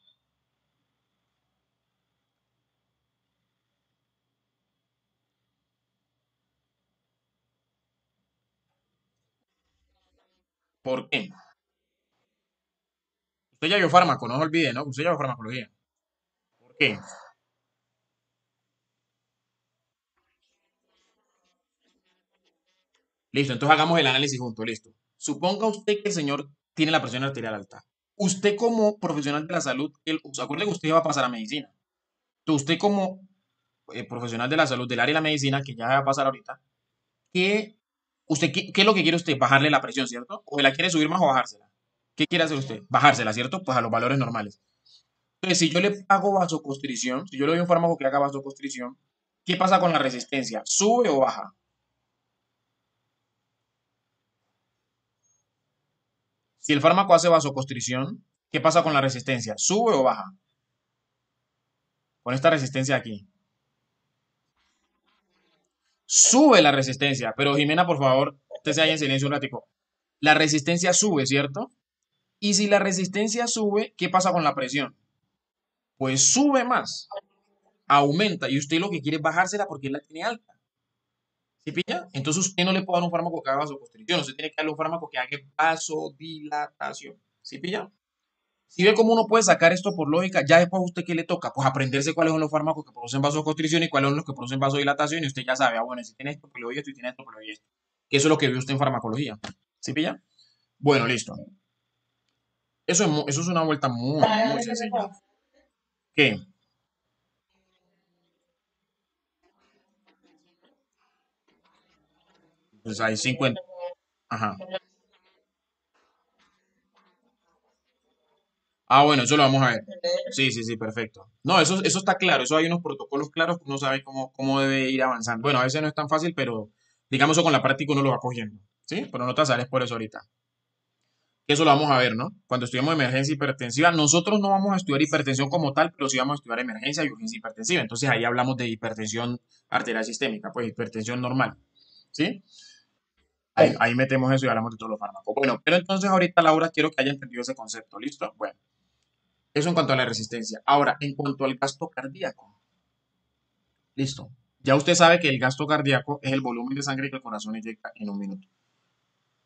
¿Por qué? Usted ya vio fármaco, no se olvide, ¿no? Usted ya vio farmacología. ¿Por qué? Listo, entonces hagamos el análisis juntos, listo. Suponga usted que el señor tiene la presión arterial alta. Usted como profesional de la salud, ¿se acuerda que usted va a pasar a medicina? Entonces usted como profesional de la salud del área de la medicina, que ya va a pasar ahorita, ¿qué es lo que quiere usted? Bajarle la presión, ¿cierto? ¿O la quiere subir más o bajársela? ¿Qué quiere hacer usted? Bajársela, ¿cierto? Pues a los valores normales. Entonces, si yo le hago vasoconstricción, si yo le doy un fármaco que haga vasoconstricción, ¿qué pasa con la resistencia? ¿Sube o baja? Si el fármaco hace vasoconstricción, ¿qué pasa con la resistencia? ¿Sube o baja? Con esta resistencia aquí. Sube la resistencia, pero Jimena, por favor, usted se haya en silencio un ratico. La resistencia sube, ¿cierto? Y si la resistencia sube, ¿qué pasa con la presión? Pues sube más, aumenta, y usted lo que quiere es bajársela porque él la tiene alta. ¿Sí pilla? Entonces usted no le puede dar un fármaco que haga vasoconstricción, usted tiene que darle un fármaco que haga vasodilatación. ¿Sí pilla? Si ve cómo uno puede sacar esto por lógica, ya después a usted qué le toca, pues aprenderse cuáles son los fármacos que producen vasoconstricción y cuáles son los que producen vasodilatación y usted ya sabe, ah, bueno, si tiene esto, pues le doy esto y tiene esto, pues le doy esto. Que eso es lo que ve usted en farmacología. ¿Sí pilla? Bueno, listo. Eso es una vuelta muy sencilla. ¿Qué? Pues hay 50. Ajá. Ah, bueno, eso lo vamos a ver. Sí, sí, sí, perfecto. No, eso está claro, eso hay unos protocolos claros que uno sabe cómo debe ir avanzando. Bueno, a veces no es tan fácil, pero digamos eso con la práctica uno lo va cogiendo. ¿Sí? Pero no te sales por eso ahorita. Eso lo vamos a ver, ¿no? Cuando estudiamos emergencia hipertensiva, nosotros no vamos a estudiar hipertensión como tal, pero sí vamos a estudiar emergencia y urgencia hipertensiva. Entonces ahí hablamos de hipertensión arterial sistémica, pues hipertensión normal. ¿Sí? Ahí metemos eso y hablamos de todos los fármacos. Bueno, pero entonces ahorita, Laura, quiero que haya entendido ese concepto. ¿Listo? Bueno, eso en cuanto a la resistencia. Ahora, en cuanto al gasto cardíaco. Listo. Ya usted sabe que el gasto cardíaco es el volumen de sangre que el corazón inyecta en un minuto.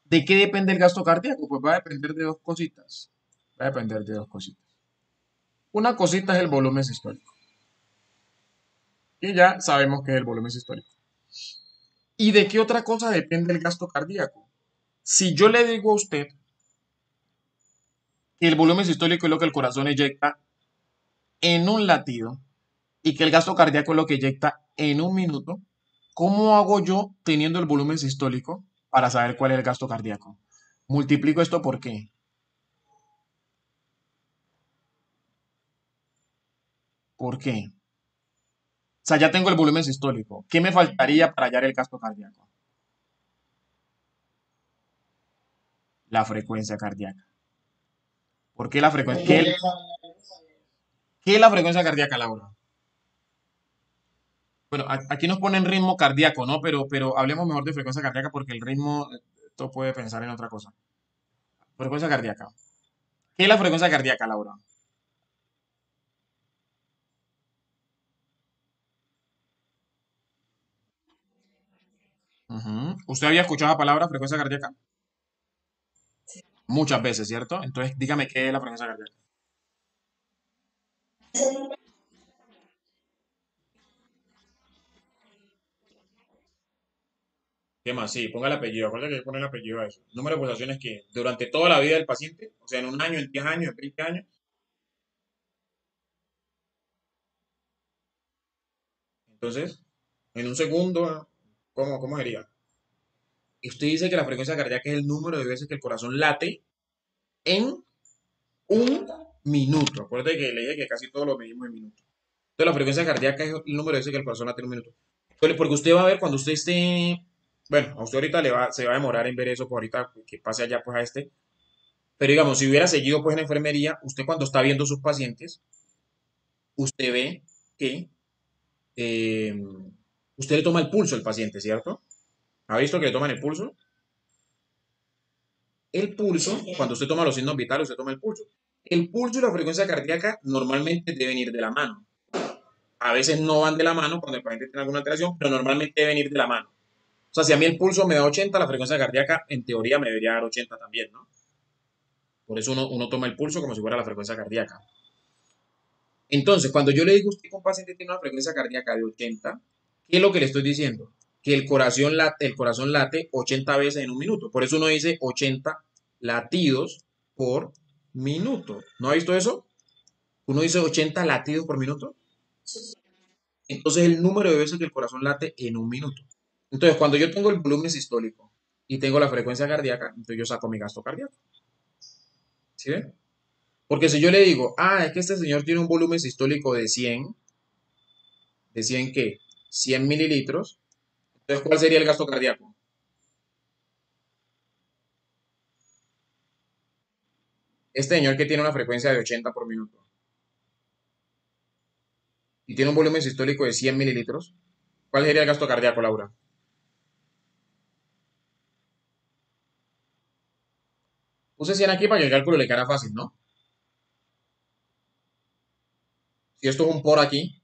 ¿De qué depende el gasto cardíaco? Pues va a depender de dos cositas. Va a depender de dos cositas. Una cosita es el volumen sistólico. Y ya sabemos que es el volumen sistólico. ¿Y de qué otra cosa depende el gasto cardíaco? Si yo le digo a usted que el volumen sistólico es lo que el corazón eyecta en un latido y que el gasto cardíaco es lo que eyecta en un minuto, ¿cómo hago yo teniendo el volumen sistólico para saber cuál es el gasto cardíaco? Multiplico esto por qué. ¿Por qué? O sea, ya tengo el volumen sistólico. ¿Qué me faltaría para hallar el gasto cardíaco? La frecuencia cardíaca. ¿Por qué la frecuencia? ¿Qué es la frecuencia cardíaca, Laura? Bueno, aquí nos ponen ritmo cardíaco, ¿no? Pero hablemos mejor de frecuencia cardíaca porque el ritmo, esto puede pensar en otra cosa. Frecuencia cardíaca. ¿Qué es la frecuencia cardíaca, Laura? Ujú. ¿Usted había escuchado la palabra frecuencia cardíaca? Muchas veces, ¿cierto? Entonces, dígame qué es la frecuencia cardíaca. ¿Qué más? Sí, ponga el apellido. Acuérdate que pone el apellido a eso. Número de pulsaciones que durante toda la vida del paciente, o sea, en un año, en 10 años, en 20 años, entonces, en un segundo, ¿cómo sería? Y usted dice que la frecuencia cardíaca es el número de veces que el corazón late en un minuto. Acuérdate que le dije que casi todo lo medimos en minutos. Entonces, la frecuencia cardíaca es el número de veces que el corazón late en un minuto. Entonces, porque usted va a ver cuando usted esté, bueno, a usted ahorita se va a demorar en ver eso, pues ahorita que pase allá pues a este. Pero digamos, si hubiera seguido pues en enfermería, usted cuando está viendo sus pacientes, usted ve que eh, usted le toma el pulso al paciente, ¿cierto? ¿Ha visto que le toman el pulso? El pulso, cuando usted toma los signos vitales, usted toma el pulso. El pulso y la frecuencia cardíaca normalmente deben ir de la mano. A veces no van de la mano cuando el paciente tiene alguna alteración, pero normalmente deben ir de la mano. O sea, si a mí el pulso me da 80, la frecuencia cardíaca en teoría me debería dar 80 también, ¿no? Por eso uno toma el pulso como si fuera la frecuencia cardíaca. Entonces, cuando yo le digo a usted que un paciente tiene una frecuencia cardíaca de 80, ¿qué es lo que le estoy diciendo? Que el corazón late 80 veces en un minuto. Por eso uno dice 80 latidos por minuto. ¿No ha visto eso? Uno dice 80 latidos por minuto. Entonces, el número de veces que el corazón late en un minuto. Entonces, cuando yo tengo el volumen sistólico y tengo la frecuencia cardíaca, entonces yo saco mi gasto cardíaco. ¿Sí ven? Porque si yo le digo, es que este señor tiene un volumen sistólico ¿de 100 qué? 100 mililitros. Entonces, ¿cuál sería el gasto cardíaco? Este señor que tiene una frecuencia de 80 por minuto y tiene un volumen sistólico de 100 mililitros, ¿cuál sería el gasto cardíaco, Laura? Puse 100 aquí para que el cálculo le quede fácil, ¿no? Si esto es un por aquí,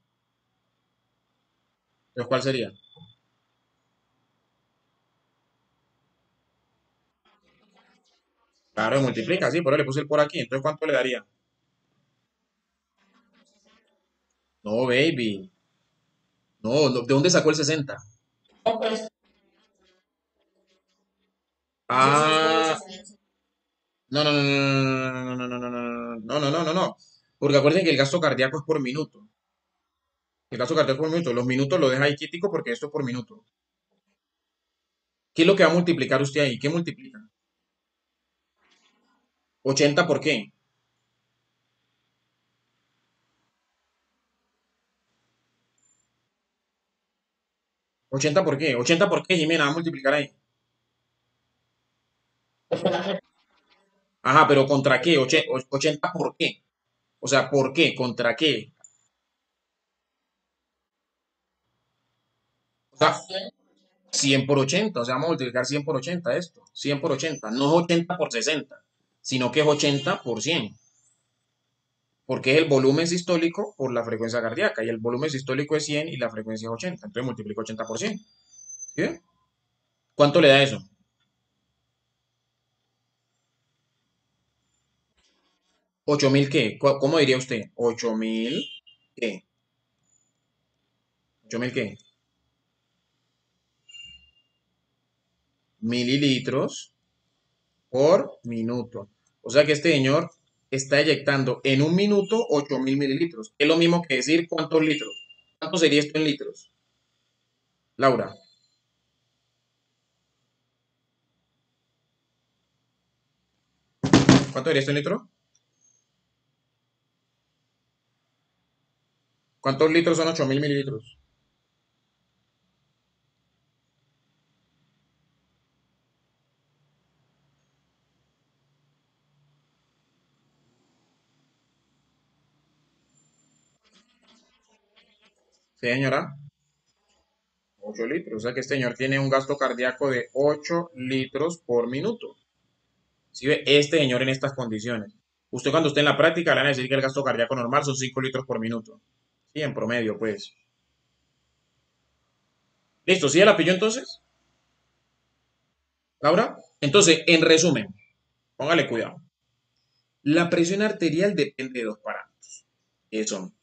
entonces ¿cuál sería? Claro, multiplica, sí, por eso le puse el por aquí. Entonces, ¿cuánto le daría? No, baby. No, ¿de dónde sacó el 60? Ah, no, no, no, no, no, no, no, no, no, no, no, no, no, no. Porque acuérdense que el gasto cardíaco es por minuto. El gasto cardíaco es por minuto. Los minutos lo deja ahí quítico porque esto es por minuto. ¿Qué es lo que va a multiplicar usted ahí? ¿Qué multiplica? 80 por qué? 80 por qué? 80 por qué, Jimena, va a multiplicar ahí. Ajá, pero ¿contra qué? 80 por qué. O sea, ¿por qué? ¿Contra qué? O sea, 100 por 80. O sea, vamos a multiplicar 100 por 80 esto. 100 por 80. No es 80 por 60, sino que es 80 por 100. porque es el volumen sistólico por la frecuencia cardíaca, y el volumen sistólico es 100 y la frecuencia es 80, entonces multiplico 80 por 100. ¿Sí ve? ¿Cuánto le da eso? ¿8.000 qué? ¿Cómo diría usted? ¿8.000 qué? ¿8.000 qué? Mililitros por minuto. O sea que este señor está eyectando en un minuto 8.000 mililitros. Es lo mismo que decir cuántos litros. ¿Cuánto sería esto en litros? Laura, ¿cuánto sería esto en litros? ¿Cuántos litros son 8.000 mililitros? Sí, señora. 8 litros. O sea que este señor tiene un gasto cardíaco de 8 litros por minuto. Si ve, este señor en estas condiciones. Usted cuando esté en la práctica le van a decir que el gasto cardíaco normal son 5 litros por minuto. Sí, en promedio, pues. Listo, ¿sí ya la pilló entonces, Laura? Entonces, en resumen, póngale cuidado. La presión arterial depende de dos parámetros, que son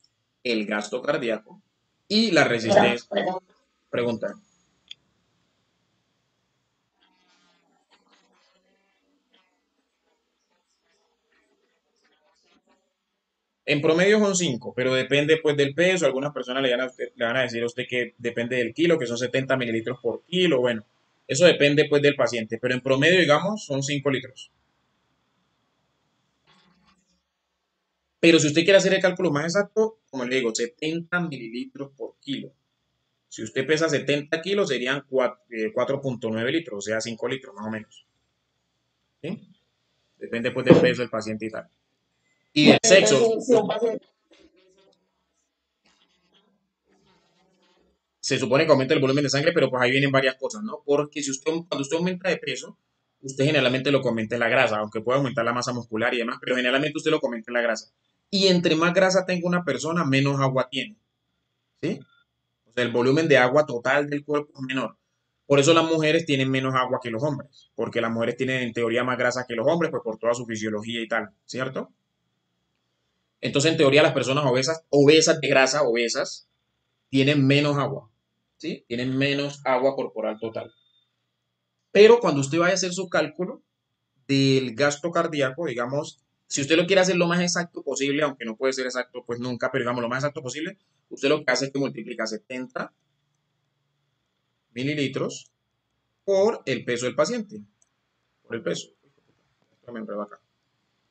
el gasto cardíaco y la resistencia. Pregunta. En promedio son 5, pero depende pues del peso. Algunas personas le van a decir a usted que depende del kilo, que son 70 mililitros por kilo. Bueno, eso depende pues del paciente, pero en promedio, digamos, son 5 litros. Pero si usted quiere hacer el cálculo más exacto, como le digo, 70 mililitros por kilo. Si usted pesa 70 kilos, serían 4.9 litros, o sea, 5 litros más o menos. ¿Sí? Depende pues del peso del paciente y tal. Y del sexo. Se supone que aumenta el volumen de sangre, pero pues ahí vienen varias cosas, ¿no? Porque si usted, cuando usted aumenta de peso, usted generalmente lo comenta en la grasa, aunque puede aumentar la masa muscular y demás, pero generalmente usted lo comenta en la grasa. Y entre más grasa tenga una persona, menos agua tiene, ¿sí? O sea, el volumen de agua total del cuerpo es menor. Por eso las mujeres tienen menos agua que los hombres, porque las mujeres tienen en teoría más grasa que los hombres, pues por toda su fisiología y tal, ¿cierto? Entonces, en teoría, las personas obesas, obesas de grasa, obesas, tienen menos agua, ¿sí? Tienen menos agua corporal total. Pero cuando usted vaya a hacer su cálculo del gasto cardíaco, digamos, si usted lo quiere hacer lo más exacto posible, aunque no puede ser exacto pues nunca, pero digamos lo más exacto posible, usted lo que hace es que multiplica 70 mililitros por el peso del paciente, por el peso. Esto me enredo acá.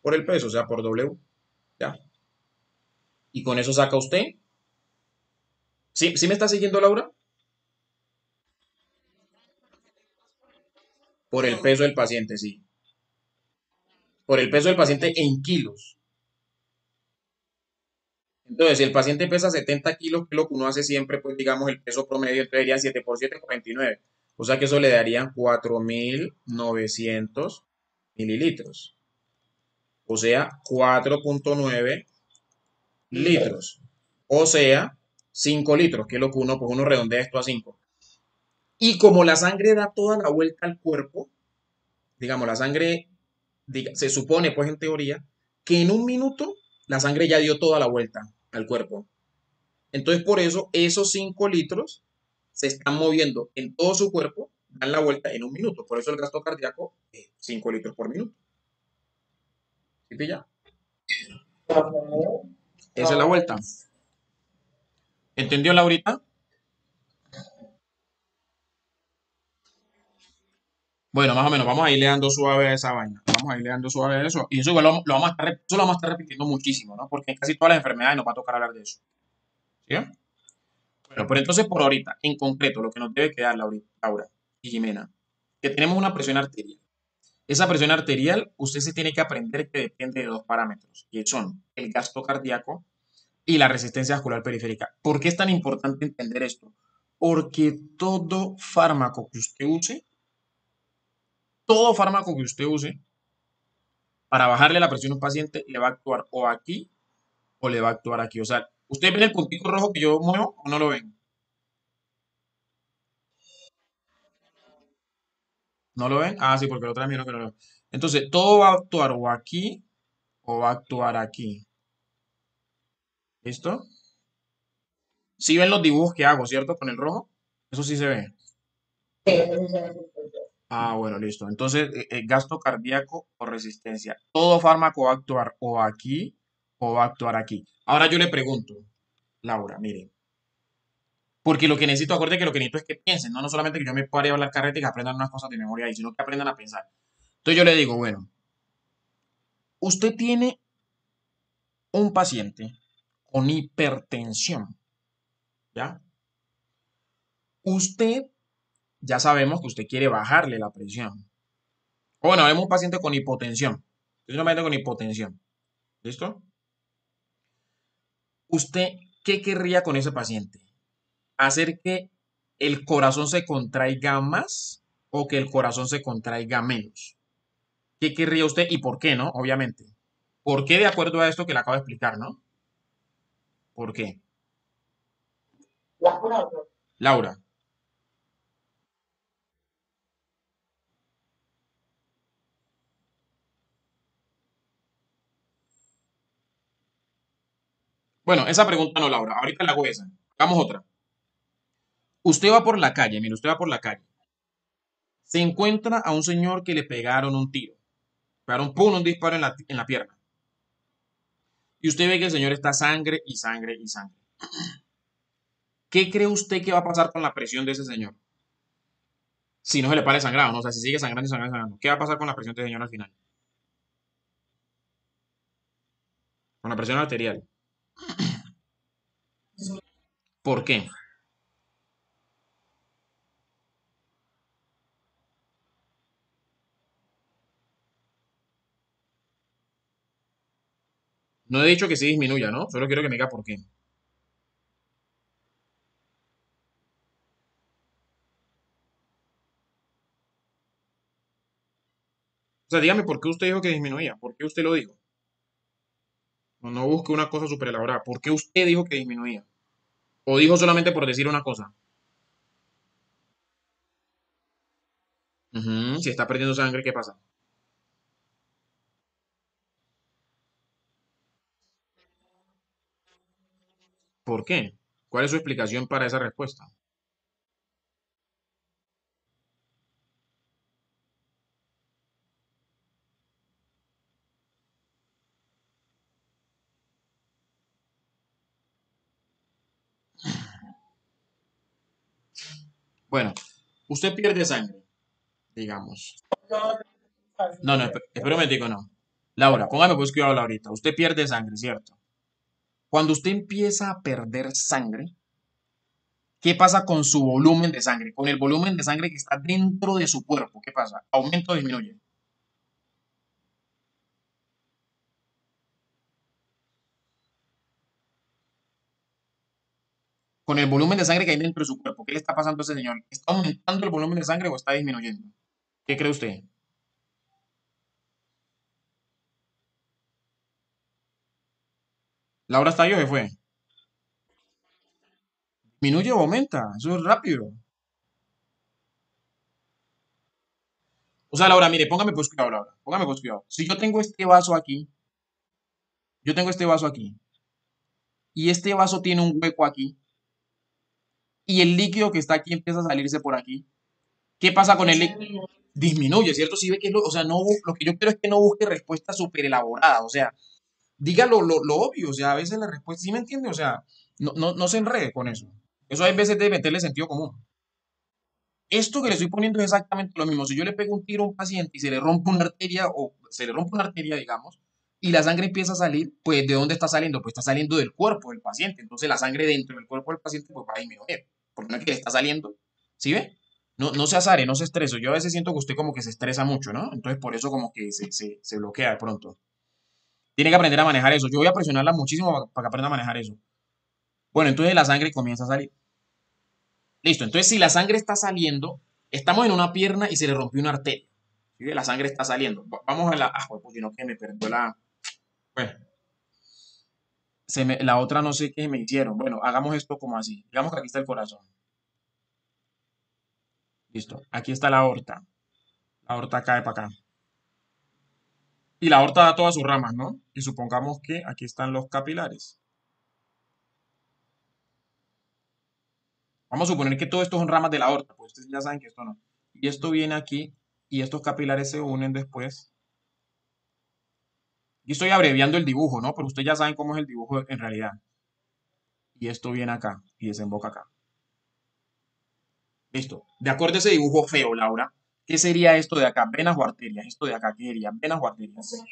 Por el peso, o sea, por W, ya. Y con eso saca usted. ¿Sí, sí me está siguiendo, Laura? Por el peso del paciente, sí. Por el peso del paciente en kilos. Entonces, si el paciente pesa 70 kilos, que es lo que uno hace siempre, pues digamos el peso promedio, entonces serían 7 por 7, 49. O sea que eso le darían 4.900 mililitros. O sea, 4.9 litros. O sea, 5 litros, que es lo que uno, pues uno redondea esto a 5. Y como la sangre da toda la vuelta al cuerpo, digamos, la sangre, se supone, pues en teoría, que en un minuto la sangre ya dio toda la vuelta al cuerpo. Entonces, por eso, esos 5 litros se están moviendo en todo su cuerpo, dan la vuelta en un minuto. Por eso el gasto cardíaco es 5 litros por minuto. ¿Sí pilla? Esa es la vuelta. ¿Entendió, Laurita? Bueno, más o menos, vamos a ir dando suave a esa vaina. Vamos a ir dando suave a eso. Y eso lo vamos a estar, eso lo vamos a estar repitiendo muchísimo, ¿no? Porque en casi todas las enfermedades nos va a tocar hablar de eso. ¿Sí? Bueno, pero entonces por ahorita, en concreto, lo que nos debe quedar, Laura y Jimena, que tenemos una presión arterial. Esa presión arterial, usted se tiene que aprender que depende de dos parámetros, que son el gasto cardíaco y la resistencia vascular periférica. ¿Por qué es tan importante entender esto? Porque todo fármaco que usted use para bajarle la presión a un paciente, le va a actuar o aquí o le va a actuar aquí. O sea, ¿ustedes ven el puntico rojo que yo muevo o no lo ven? ¿No lo ven? Ah, sí, porque la otra vez me dijeron que no lo ven. Entonces, todo va a actuar o aquí o va a actuar aquí. ¿Listo? Sí ven los dibujos que hago, ¿cierto? Con el rojo. Eso sí se ve. Sí, eso sí se ve súper bien. Ah, bueno, listo. Entonces, gasto cardíaco o resistencia. Todo fármaco va a actuar o aquí o va a actuar aquí. Ahora yo le pregunto, Laura, mire, porque lo que necesito, acuerde que lo que necesito es que piensen, no solamente que yo me pare a hablar carrete y que aprendan unas cosas de memoria ahí, sino que aprendan a pensar. Entonces yo le digo, bueno, usted tiene un paciente con hipertensión, ¿ya? Usted, ya sabemos que usted quiere bajarle la presión. O bueno, vemos un paciente con hipotensión. Es un paciente con hipotensión. ¿Listo? ¿Usted qué querría con ese paciente? ¿Hacer que el corazón se contraiga más o que el corazón se contraiga menos? ¿Qué querría usted y por qué, no? Obviamente. ¿Por qué de acuerdo a esto que le acabo de explicar, no? ¿Por qué? La pura voz. Laura. Bueno, esa pregunta no, Laura. Ahorita le hago esa. Hagamos otra. Usted va por la calle, mire, usted va por la calle. Se encuentra a un señor que le pegaron un tiro. Pegaron, pum, un disparo en la pierna. Y usted ve que el señor está sangre y sangre y sangre. ¿Qué cree usted que va a pasar con la presión de ese señor? Si no se le para el sangrado, ¿no? O sea, si sigue sangrando y sangrando y sangrando. ¿Qué va a pasar con la presión de ese señor al final? Con la presión arterial. ¿Por qué? No he dicho que sí disminuya, ¿no? Solo quiero que me diga por qué. O sea, dígame por qué usted dijo que disminuía. ¿Por qué usted lo dijo? No, no busque una cosa súper elaborada. ¿Por qué usted dijo que disminuía? ¿O dijo solamente por decir una cosa? Ujú, si está perdiendo sangre, ¿qué pasa? ¿Por qué? ¿Cuál es su explicación para esa respuesta? Bueno, usted pierde sangre, digamos. No, así No, no, de espera un momentico, no. Laura, póngame pues cuidado ahorita. Usted pierde sangre, ¿cierto? Cuando usted empieza a perder sangre, ¿qué pasa con su volumen de sangre? Con el volumen de sangre que está dentro de su cuerpo, ¿qué pasa? ¿Aumenta o disminuye? Con el volumen de sangre que hay dentro de su cuerpo, ¿qué le está pasando a ese señor? ¿Está aumentando el volumen de sangre o está disminuyendo? ¿Qué cree usted? ¿Laura está ahí o se fue? ¿Disminuye o aumenta? Eso es rápido. O sea, Laura, mire, póngame pues cuidado, Laura. Póngame pues cuidado. Si yo tengo este vaso aquí, yo tengo este vaso aquí, y este vaso tiene un hueco aquí, y el líquido que está aquí empieza a salirse por aquí, ¿qué pasa con el líquido? Disminuye, ¿cierto? Si ve que o sea, no, lo que yo quiero es que no busque respuestas súper elaboradas, o sea, diga lo obvio, o sea, a veces la respuesta, ¿sí me entiende? O sea, no se enrede con eso. Eso hay veces de meterle sentido común. Esto que le estoy poniendo es exactamente lo mismo. Si yo le pego un tiro a un paciente y se le rompe una arteria, o se le rompe una arteria, digamos, y la sangre empieza a salir, pues ¿de dónde está saliendo? Pues está saliendo del cuerpo del paciente. Entonces la sangre dentro del cuerpo del paciente pues va a disminuir. Porque no es que le está saliendo. ¿Sí ve? No se azare, no se estrese. Yo a veces siento que usted como que se estresa mucho, ¿no? Entonces por eso como que se bloquea de pronto. Tiene que aprender a manejar eso. Yo voy a presionarla muchísimo para que aprenda a manejar eso. Bueno, entonces la sangre comienza a salir. Listo. Entonces si la sangre está saliendo, estamos en una pierna y se le rompió una arteria. ¿Sí? La sangre está saliendo. Vamos a la... Ah, pues no que me perdió la... Bueno, La otra no sé qué me hicieron. Bueno, hagamos esto como así. Digamos que aquí está el corazón. Listo. Aquí está la aorta. La aorta cae para acá. Y la aorta da todas sus ramas, ¿no? Y supongamos que aquí están los capilares. Vamos a suponer que todo esto son ramas de la aorta, pues ustedes ya saben que esto no. Y esto viene aquí y estos capilares se unen después. Y estoy abreviando el dibujo, ¿no? Pero ustedes ya saben cómo es el dibujo en realidad. Y esto viene acá y desemboca acá. Listo. De acuerdo a ese dibujo feo, Laura, ¿qué sería esto de acá? ¿Venas o arterias? Esto de acá, ¿qué sería? ¿Venas o arterias?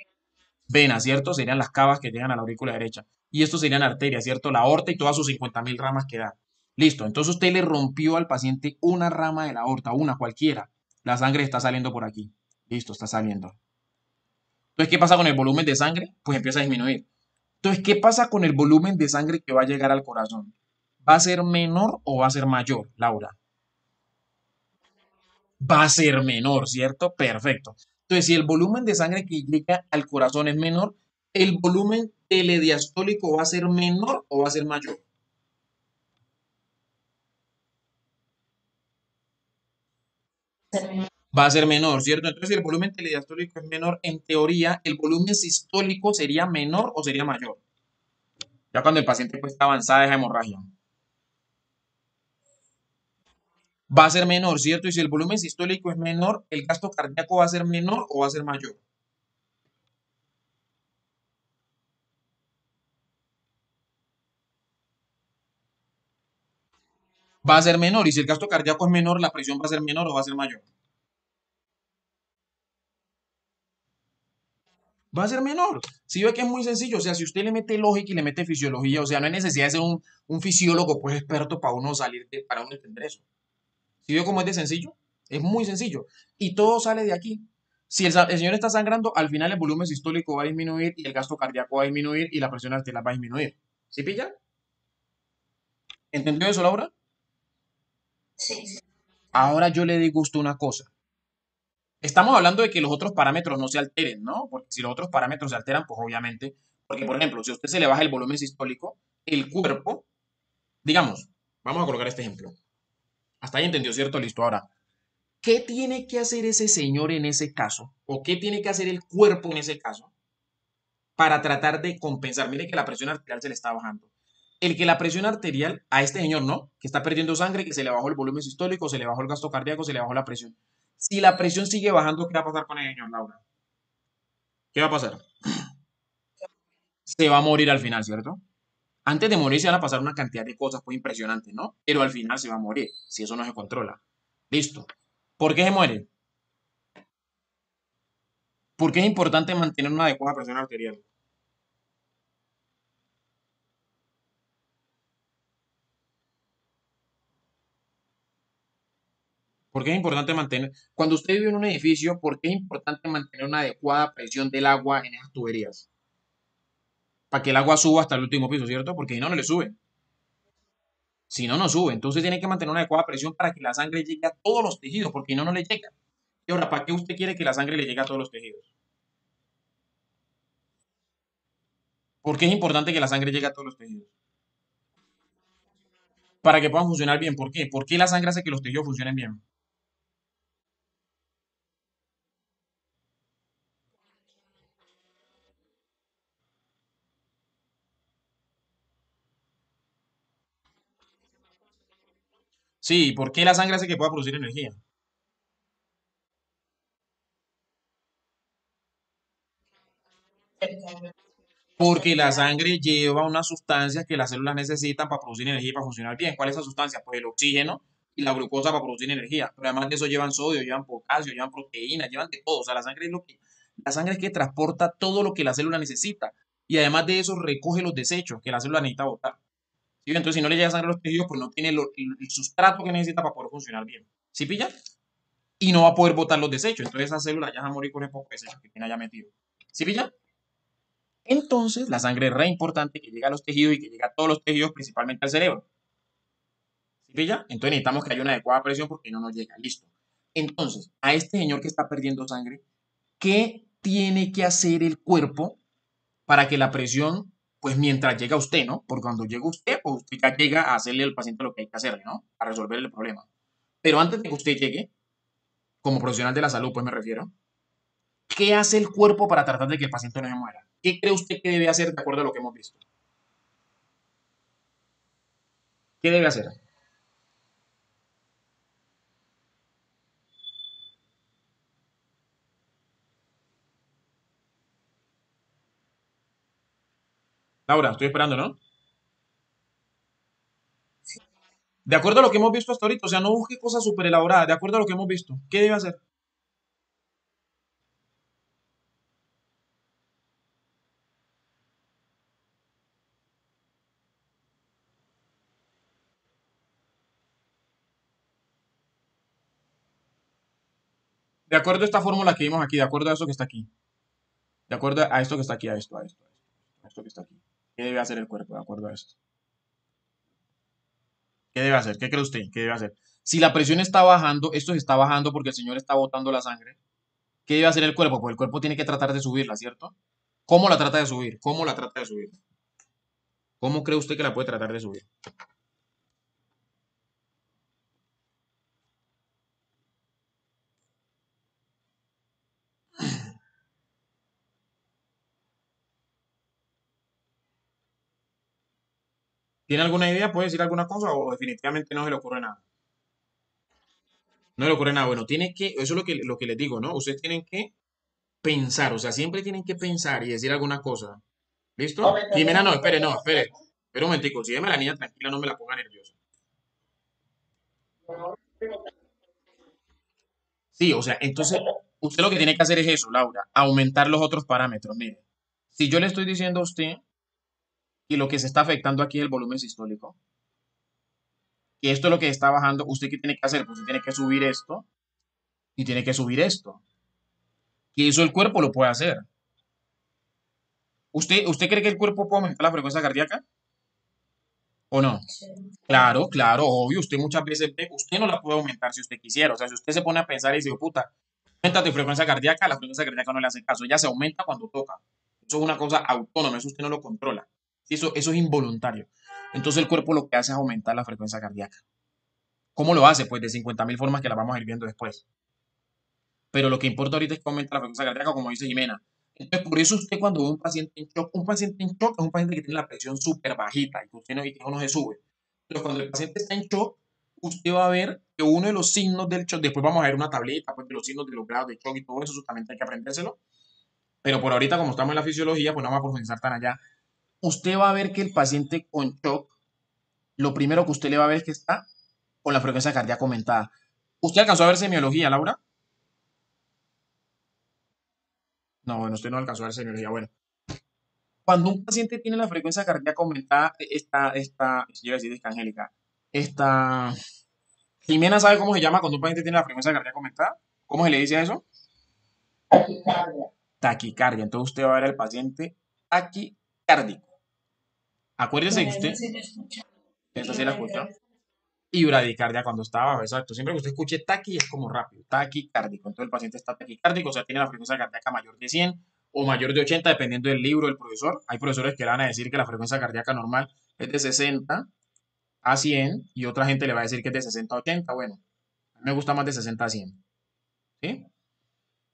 Venas, ¿cierto? Serían las cavas que llegan a la aurícula derecha. Y esto serían arterias, ¿cierto? La aorta y todas sus 50.000 ramas que da. Listo. Entonces usted le rompió al paciente una rama de la aorta, una cualquiera. La sangre está saliendo por aquí. Listo, está saliendo. Entonces, ¿qué pasa con el volumen de sangre? Pues empieza a disminuir. Entonces, ¿qué pasa con el volumen de sangre que va a llegar al corazón? ¿Va a ser menor o va a ser mayor, Laura? Va a ser menor, ¿cierto? Perfecto. Entonces, si el volumen de sangre que llega al corazón es menor, ¿el volumen telediastólico va a ser menor o va a ser mayor? Va a ser menor, ¿cierto? Entonces, si el volumen telediastólico es menor, en teoría, ¿el volumen sistólico sería menor o sería mayor? Ya cuando el paciente pues, está avanzada esa hemorragia. Va a ser menor, ¿cierto? Y si el volumen sistólico es menor, ¿el gasto cardíaco va a ser menor o va a ser mayor? Va a ser menor. Y si el gasto cardíaco es menor, ¿la presión va a ser menor o va a ser mayor? Va a ser menor. Si ve que es muy sencillo, o sea, si usted le mete lógica y le mete fisiología, o sea, no hay necesidad de ser un fisiólogo, pues experto para uno salir, para uno entender eso. Si ve cómo es de sencillo, es muy sencillo. Y todo sale de aquí. Si el señor está sangrando, al final el volumen sistólico va a disminuir y el gasto cardíaco va a disminuir y la presión arterial va a disminuir. ¿Sí pilla? ¿Entendió eso, Laura? Sí. Ahora yo le digo a usted una cosa. Estamos hablando de que los otros parámetros no se alteren, ¿no? Porque si los otros parámetros se alteran, pues obviamente, porque por ejemplo, si a usted se le baja el volumen sistólico, el cuerpo, digamos, vamos a colocar este ejemplo. Hasta ahí entendió, ¿cierto? Listo. Ahora, ¿qué tiene que hacer ese señor en ese caso? ¿O qué tiene que hacer el cuerpo en ese caso para tratar de compensar? Mire que la presión arterial se le está bajando. El que la presión arterial a este señor, ¿no? Que está perdiendo sangre, que se le bajó el volumen sistólico, se le bajó el gasto cardíaco, se le bajó la presión. Si la presión sigue bajando, ¿qué va a pasar con el señor, Laura? ¿Qué va a pasar? Se va a morir al final, ¿cierto? Antes de morir se van a pasar una cantidad de cosas pues impresionantes, ¿no? Pero al final se va a morir, si eso no se controla. Listo. ¿Por qué se muere? Porque es importante mantener una adecuada presión arterial. Porque es importante mantener, cuando usted vive en un edificio, ¿por qué es importante mantener una adecuada presión del agua en esas tuberías? Para que el agua suba hasta el último piso, ¿cierto? Porque si no, no le sube. Si no, no sube. Entonces tiene que mantener una adecuada presión para que la sangre llegue a todos los tejidos, porque si no, no le llega. Y ahora, ¿para qué usted quiere que la sangre le llegue a todos los tejidos? Porque es importante que la sangre llegue a todos los tejidos. Para que puedan funcionar bien. ¿Por qué? ¿Por qué la sangre hace que los tejidos funcionen bien? Sí, ¿por qué la sangre hace que pueda producir energía? Porque la sangre lleva unas sustancias que las células necesitan para producir energía y para funcionar bien. ¿Cuál es esa sustancia? Pues el oxígeno y la glucosa para producir energía. Pero además de eso llevan sodio, llevan potasio, llevan proteínas, llevan de todo. O sea, la sangre es que transporta todo lo que la célula necesita. Y además de eso recoge los desechos que la célula necesita botar. ¿Sí? Entonces, si no le llega sangre a los tejidos, pues no tiene el sustrato que necesita para poder funcionar bien. ¿Sí pilla? Y no va a poder botar los desechos. Entonces esa célula ya va a morir con el poco desecho que tiene allá metido. ¿Sí pilla? Entonces la sangre es re importante que llegue a los tejidos y que llegue a todos los tejidos, principalmente al cerebro. ¿Sí pilla? Entonces necesitamos que haya una adecuada presión porque no nos llega. Listo. Entonces, a este señor que está perdiendo sangre, ¿qué tiene que hacer el cuerpo para que la presión Pues mientras llega usted, ¿no? Porque cuando llega usted, pues usted ya llega a hacerle al paciente lo que hay que hacerle, ¿no? A resolverle el problema. Pero antes de que usted llegue, como profesional de la salud, pues me refiero, ¿qué hace el cuerpo para tratar de que el paciente no se muera? ¿Qué cree usted que debe hacer de acuerdo a lo que hemos visto? ¿Qué debe hacer? Laura, estoy esperando, ¿no? De acuerdo a lo que hemos visto hasta ahorita, o sea, no busque cosas súper elaboradas, de acuerdo a lo que hemos visto. ¿Qué debe hacer? De acuerdo a esta fórmula que vimos aquí, de acuerdo a eso que está aquí, de acuerdo a esto que está aquí, a esto que está aquí. ¿Qué debe hacer el cuerpo de acuerdo a esto? ¿Qué debe hacer? ¿Qué cree usted? ¿Qué debe hacer? Si la presión está bajando, esto se está bajando porque el señor está botando la sangre. ¿Qué debe hacer el cuerpo? Pues el cuerpo tiene que tratar de subirla, ¿cierto? ¿Cómo la trata de subir? ¿Cómo la trata de subir? ¿Cómo cree usted que la puede tratar de subir? ¿Tiene alguna idea? ¿Puede decir alguna cosa o definitivamente no se le ocurre nada? No se le ocurre nada. Bueno, tiene que, eso es lo que les digo, ¿no? Ustedes tienen que pensar, o sea, siempre tienen que pensar y decir alguna cosa. ¿Listo? Jimena, no, espere, no, espere. Espera un momentico, si déjame a la niña tranquila, no me la ponga nerviosa. Sí, o sea, entonces, usted lo que tiene que hacer es eso, Laura, aumentar los otros parámetros. Mire, si yo le estoy diciendo a usted que lo que se está afectando aquí es el volumen sistólico, que esto es lo que está bajando, ¿usted qué tiene que hacer? Pues usted tiene que subir esto y tiene que subir esto. Que eso el cuerpo lo puede hacer. ¿Usted cree que el cuerpo puede aumentar la frecuencia cardíaca o no? Sí. Claro, claro, obvio. Usted muchas veces ve, usted no la puede aumentar si usted quisiera. O sea, si usted se pone a pensar y dice, puta, aumenta tu frecuencia cardíaca, la frecuencia cardíaca no le hace caso. Ella se aumenta cuando toca. Eso es una cosa autónoma, eso usted no lo controla. Sí, eso es involuntario. Entonces el cuerpo lo que hace es aumentar la frecuencia cardíaca. ¿Cómo lo hace? Pues de 50.000 formas que la vamos a ir viendo después. Pero lo que importa ahorita es que aumenta la frecuencia cardíaca, como dice Jimena. Entonces, por eso usted cuando ve un paciente en shock es un paciente que tiene la presión súper bajita y que usted no, y que uno se sube. Entonces, cuando el paciente está en shock, usted va a ver que uno de los signos del shock, después vamos a ver una tablita pues, de los signos de los grados de shock y todo eso, eso también hay que aprendérselo. Pero por ahorita, como estamos en la fisiología, pues no vamos a profundizar tan allá. Usted va a ver que el paciente con shock, lo primero que usted le va a ver es que está con la frecuencia cardíaca aumentada. ¿Usted alcanzó a ver semiología, Laura? No, bueno, usted no alcanzó a ver semiología. Bueno, cuando un paciente tiene la frecuencia cardíaca aumentada, yo iba a decir Angélica, esta, Jimena sabe cómo se llama cuando un paciente tiene la frecuencia cardíaca aumentada. ¿Cómo se le dice a eso? Taquicardia. Taquicardia. Entonces usted va a ver al paciente taquicárdico. Acuérdese que Bueno, usted, eso sí lo he escuchado. esa Y sí la escuchó, y bradicardia cuando está abajo, exacto. Siempre que usted escuche taqui es como rápido, taquicárdico. Entonces el paciente está taquicárdico, o sea, tiene la frecuencia cardíaca mayor de 100 o mayor de 80, dependiendo del libro del profesor. Hay profesores que le van a decir que la frecuencia cardíaca normal es de 60 a 100 y otra gente le va a decir que es de 60 a 80. Bueno, a mí me gusta más de 60 a 100. ¿Sí? Entonces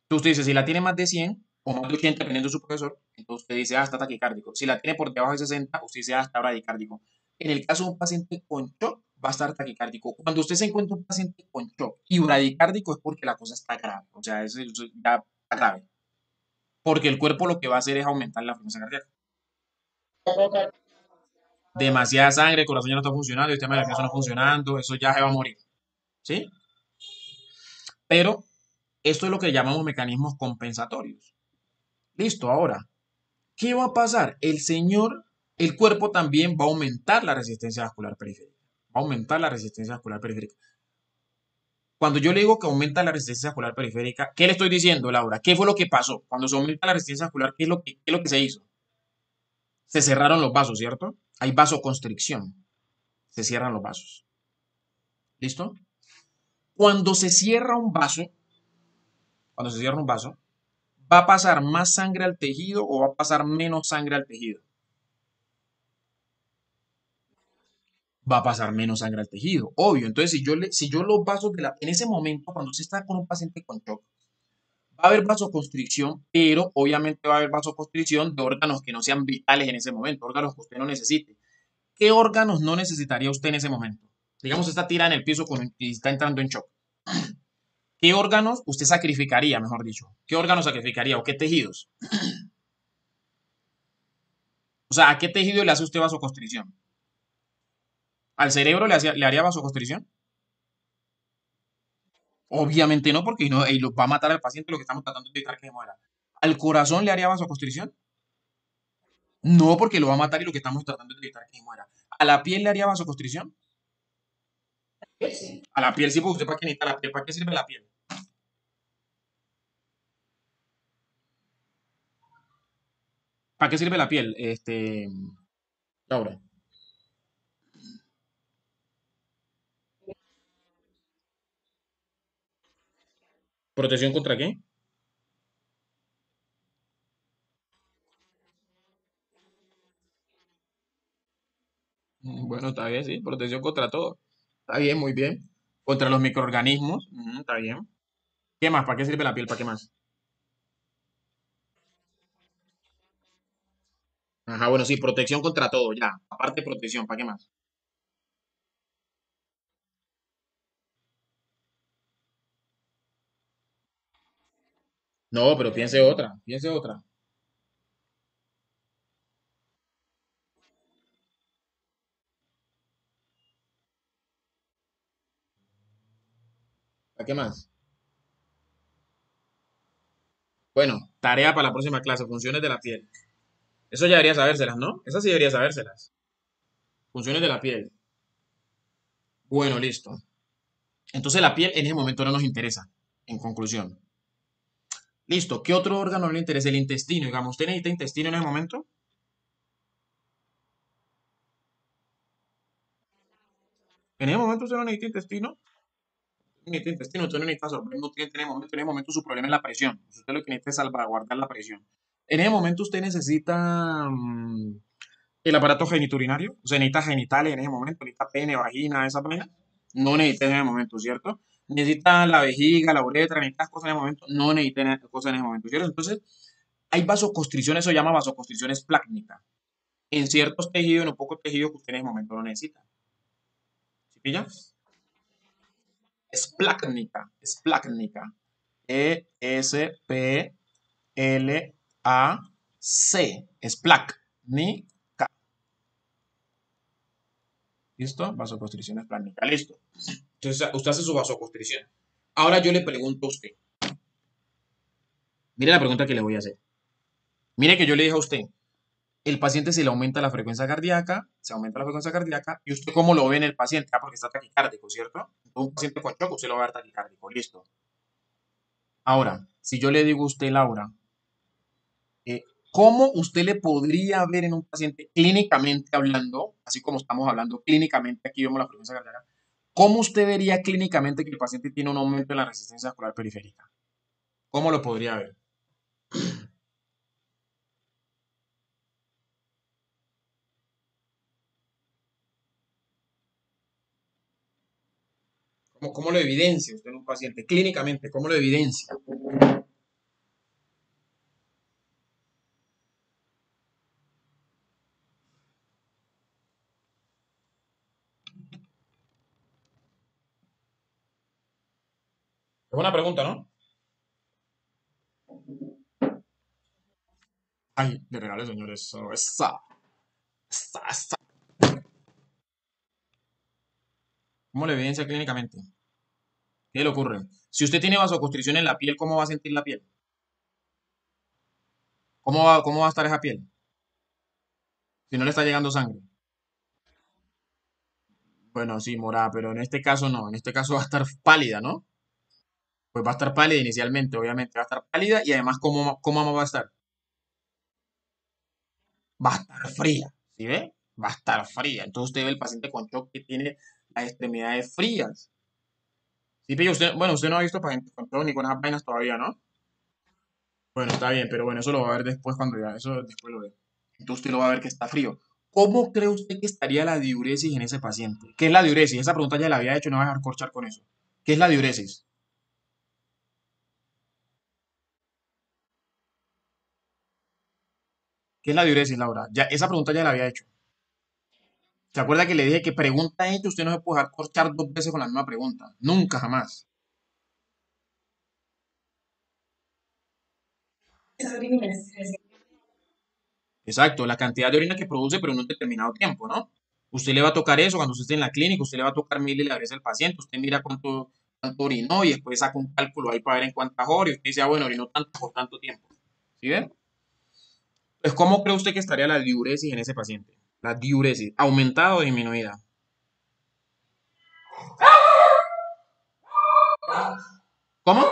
usted dice, si la tiene más de 100 o más de 80, dependiendo de su profesor, entonces usted dice, ah, está taquicárdico. Si la tiene por debajo de 60, usted dice, ah, está bradicárdico. En el caso de un paciente con shock, va a estar taquicárdico. Cuando usted se encuentra un paciente con shock y bradicárdico es porque la cosa está grave. O sea, eso ya está grave. Porque el cuerpo lo que va a hacer es aumentar la frecuencia cardíaca. Demasiada sangre, el corazón ya no está funcionando, el sistema nervioso no funcionando, eso ya se va a morir. ¿Sí? Pero esto es lo que llamamos mecanismos compensatorios. Listo, ahora, ¿qué va a pasar? El cuerpo también va a aumentar la resistencia vascular periférica. Va a aumentar la resistencia vascular periférica. Cuando yo le digo que aumenta la resistencia vascular periférica, ¿qué le estoy diciendo, Laura? ¿Qué fue lo que pasó? Cuando se aumenta la resistencia vascular, qué es lo que se hizo? Se cerraron los vasos, ¿cierto? Hay vasoconstricción. Se cierran los vasos. ¿Listo? Cuando se cierra un vaso, cuando se cierra un vaso, ¿va a pasar más sangre al tejido o va a pasar menos sangre al tejido? va a pasar menos sangre al tejido, obvio. Entonces, si yo los vasos en ese momento, cuando usted está con un paciente con shock, va a haber vasoconstricción, pero obviamente va a haber vasoconstricción de órganos que no sean vitales en ese momento, órganos que usted no necesite. ¿Qué órganos no necesitaría usted en ese momento? Digamos, está tirada en el piso y está entrando en shock. ¿Qué órganos usted sacrificaría, mejor dicho? ¿Qué órganos sacrificaría o qué tejidos? O sea, ¿a qué tejido le hace usted vasoconstricción? ¿Al cerebro le haría vasoconstricción? Obviamente no, porque no, y lo va a matar al paciente lo que estamos tratando de evitar que se muera. ¿Al corazón le haría vasoconstricción? No, porque lo va a matar y lo que estamos tratando de evitar que se muera. ¿A la piel le haría vasoconstricción? A la piel sí, porque usted para qué necesita la piel, ¿para qué sirve la piel? ¿Para qué sirve la piel? Laura. ¿Protección contra qué? Bueno, está bien, sí, protección contra todo. Está bien, muy bien. Contra los microorganismos, está bien. ¿Qué más? ¿Para qué sirve la piel? ¿Para qué más? Ajá, bueno, sí, protección contra todo, ya. Aparte de protección, ¿para qué más? No, pero piense otra, piense otra. ¿Para qué más? Bueno, tarea para la próxima clase, funciones de la piel. Eso ya debería sabérselas, ¿no? Esas sí debería sabérselas. Funciones de la piel. Bueno, listo. Entonces la piel en ese momento no nos interesa. En conclusión. Listo. ¿Qué otro órgano no le interesa? El intestino. Digamos, ¿usted necesita intestino en ese momento? En ese momento usted no necesita intestino. Necesita intestino, usted no necesita sorprender, no tiene en ese momento su problema es la presión. Usted lo que necesita es salvaguardar la presión. En ese momento usted necesita el aparato geniturinario, o sea, necesita genitales en ese momento, necesita pene, vagina, esa vaina. No necesita en ese momento, ¿cierto? Necesita la vejiga, la uretra, necesita cosas en ese momento, no necesita cosas en ese momento, ¿cierto? Entonces, hay vasoconstricción, eso se llama vasoconstricción esplácnica. En ciertos tejidos, en un poco tejido que usted en ese momento no necesita. ¿Sí pilla? Esplácnica, esplácnica. Esplac. Esplácnica. ¿Listo? Vasoconstricción esplácnica. Listo. Entonces, usted hace su vasoconstricción. Ahora yo le pregunto a usted. Mire la pregunta que le voy a hacer. Mire que yo le dije a usted, el paciente se le aumenta la frecuencia cardíaca, se aumenta la frecuencia cardíaca, y usted cómo lo ve en el paciente, porque está taquicárdico, ¿cierto? Entonces, un paciente con shock, usted lo va a ver taquicárdico, listo. Ahora, si yo le digo a usted, Laura, eh, ¿cómo usted le podría ver en un paciente clínicamente hablando, así como estamos hablando clínicamente, aquí vemos la frecuencia cardíaca, cómo usted vería clínicamente que el paciente tiene un aumento en la resistencia vascular periférica? ¿Cómo lo podría ver? ¿Cómo lo evidencia usted en un paciente clínicamente? ¿Cómo lo evidencia? Es una pregunta, ¿no? Ay, le regalo, señores, esa. ¿Cómo lo evidencia clínicamente? ¿Qué le ocurre? Si usted tiene vasoconstricción en la piel, ¿cómo va a sentir la piel? ¿Cómo va a estar esa piel? Si no le está llegando sangre. Bueno, sí, morada, pero en este caso no. En este caso va a estar pálida, ¿no? Pues va a estar pálida inicialmente, obviamente. Va a estar pálida y además, ¿cómo va a estar? Va a estar fría. ¿Sí ve? Va a estar fría. Entonces usted ve el paciente con shock que tiene las extremidades frías. Sí, pero usted, bueno, usted no ha visto pacientes con shock ni con esas vainas todavía, ¿no? Bueno, está bien, pero bueno, eso lo va a ver después cuando ya, eso después lo ve. Entonces usted lo va a ver que está frío. ¿Cómo cree usted que estaría la diuresis en ese paciente? ¿Qué es la diuresis? Esa pregunta ya la había hecho y no voy a dejar corchar con eso. ¿Qué es la diuresis? ¿Qué es la diuresis, Laura? Ya, esa pregunta ya la había hecho. ¿Se acuerda que le dije que pregunta hecha usted no se puede dejar corchar dos veces con la misma pregunta? Nunca, jamás. Exacto, la cantidad de orina que produce, pero en un determinado tiempo, ¿no? Usted le va a tocar eso cuando usted esté en la clínica, usted le va a tocar mil y la vez al paciente, usted mira cuánto orinó y después saca un cálculo ahí para ver en cuántas horas y usted dice, ah, bueno, orinó tanto por tanto tiempo. ¿Sí ven? Pues, ¿cómo cree usted que estaría la diuresis en ese paciente? La diuresis, ¿aumentada o disminuida? ¿Cómo?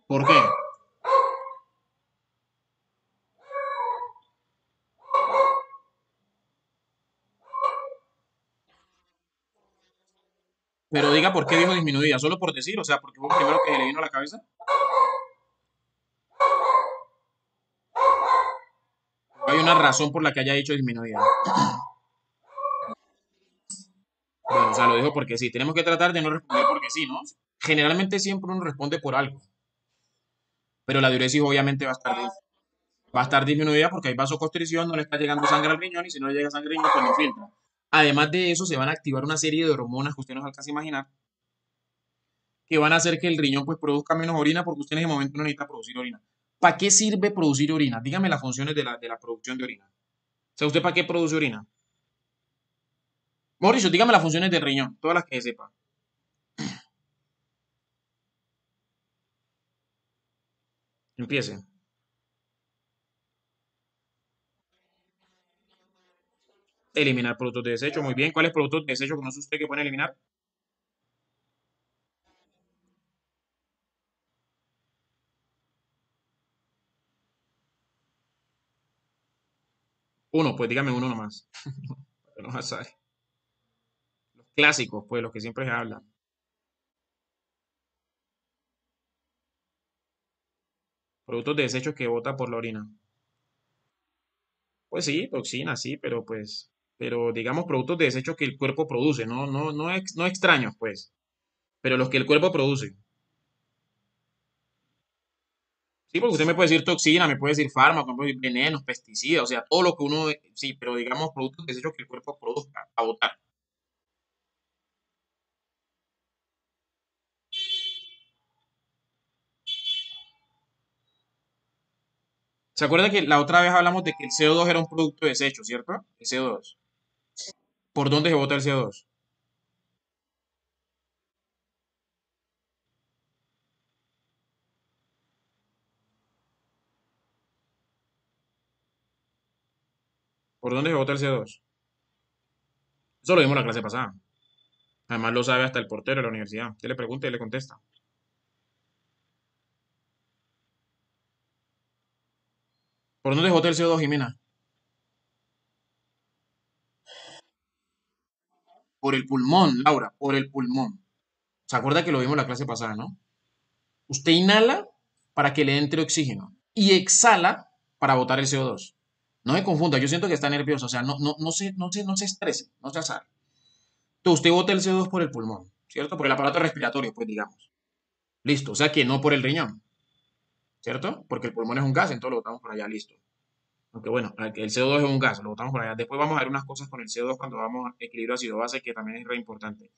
¿Por qué? Pero diga por qué dijo disminuida, solo por decir, o sea, porque fue lo primero que le vino a la cabeza. ¿O hay una razón por la que haya dicho disminuida? Bueno, o sea, lo dijo porque sí. Tenemos que tratar de no responder porque sí, ¿no? Generalmente siempre uno responde por algo, pero la diuresis obviamente va a estar disminuida porque hay vasoconstricción, no le está llegando sangre al riñón y si no le llega sangre al riñón, pues no filtra. Además de eso, se van a activar una serie de hormonas que usted no se alcanza a imaginar, que van a hacer que el riñón pues produzca menos orina porque usted en ese momento no necesita producir orina. ¿Para qué sirve producir orina? Dígame las funciones de la producción de orina. O sea, ¿usted para qué produce orina? Mauricio, dígame las funciones del riñón, todas las que sepa. Empiece. Eliminar productos de desecho, muy bien. ¿Cuáles productos de desecho conoce usted que pueden eliminar? Uno, pues dígame uno nomás. No más sabe. Los clásicos, pues los que siempre se hablan. Productos de desechos que bota por la orina. Pues sí, toxinas, sí, pero digamos productos de desechos que el cuerpo produce, no extraños, pues, pero los que el cuerpo produce. Sí, porque usted me puede decir toxina, me puede decir fármaco, me puede decir venenos, pesticidas, o sea, todo lo que uno, sí, pero digamos productos de desechos que el cuerpo produzca, a botar. ¿Se acuerda que la otra vez hablamos de que el CO2 era un producto de desecho, ¿cierto? El CO2. ¿Por dónde se bota el CO2? ¿Por dónde se bota el CO2? Eso lo vimos en la clase pasada. Además lo sabe hasta el portero de la universidad. Usted le pregunta y le contesta. ¿Por dónde se bota el CO2, Jimena? Por el pulmón, Laura, por el pulmón. ¿Se acuerda que lo vimos en la clase pasada, no? Usted inhala para que le entre oxígeno y exhala para botar el CO2. No me confunda, yo siento que está nervioso, o sea, no se estrese, no se azar. Entonces usted bota el CO2 por el pulmón, ¿cierto? Por el aparato respiratorio, pues digamos. Listo, o sea que no por el riñón, ¿cierto? Porque el pulmón es un gas, entonces lo botamos por allá, listo. Aunque bueno, el CO2 es un gas, lo botamos por allá. Después vamos a ver unas cosas con el CO2 cuando vamos a equilibrio ácido-base, que también es re importante.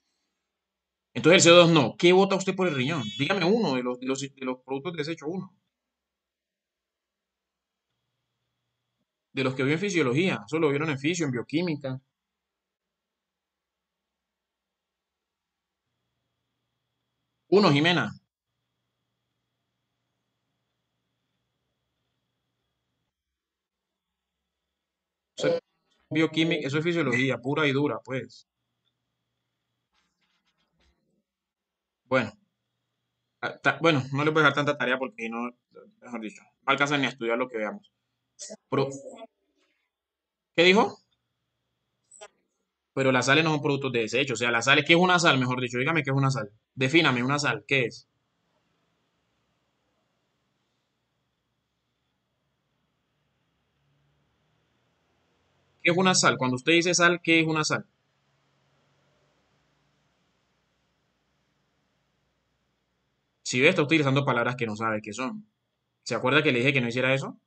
Entonces el CO2 no. ¿Qué bota usted por el riñón? Dígame uno de los productos de desecho, uno. De los que vio en fisiología. Eso lo vieron en fisio, en bioquímica. Uno, Jimena. Eso es bioquímica, eso es fisiología, pura y dura, pues. Bueno, bueno, no les voy a dejar tanta tarea porque no, mejor dicho, no alcanzan ni a estudiar lo que veamos. Pero, ¿qué dijo? Pero las sales no son productos de desecho. O sea, las sales, ¿qué es una sal? Mejor dicho, dígame qué es una sal. Defíname una sal, ¿qué es? ¿Qué es una sal? Cuando usted dice sal, ¿qué es una sal? Si ve, está utilizando palabras que no sabe qué son. ¿Se acuerda que le dije que no hiciera eso?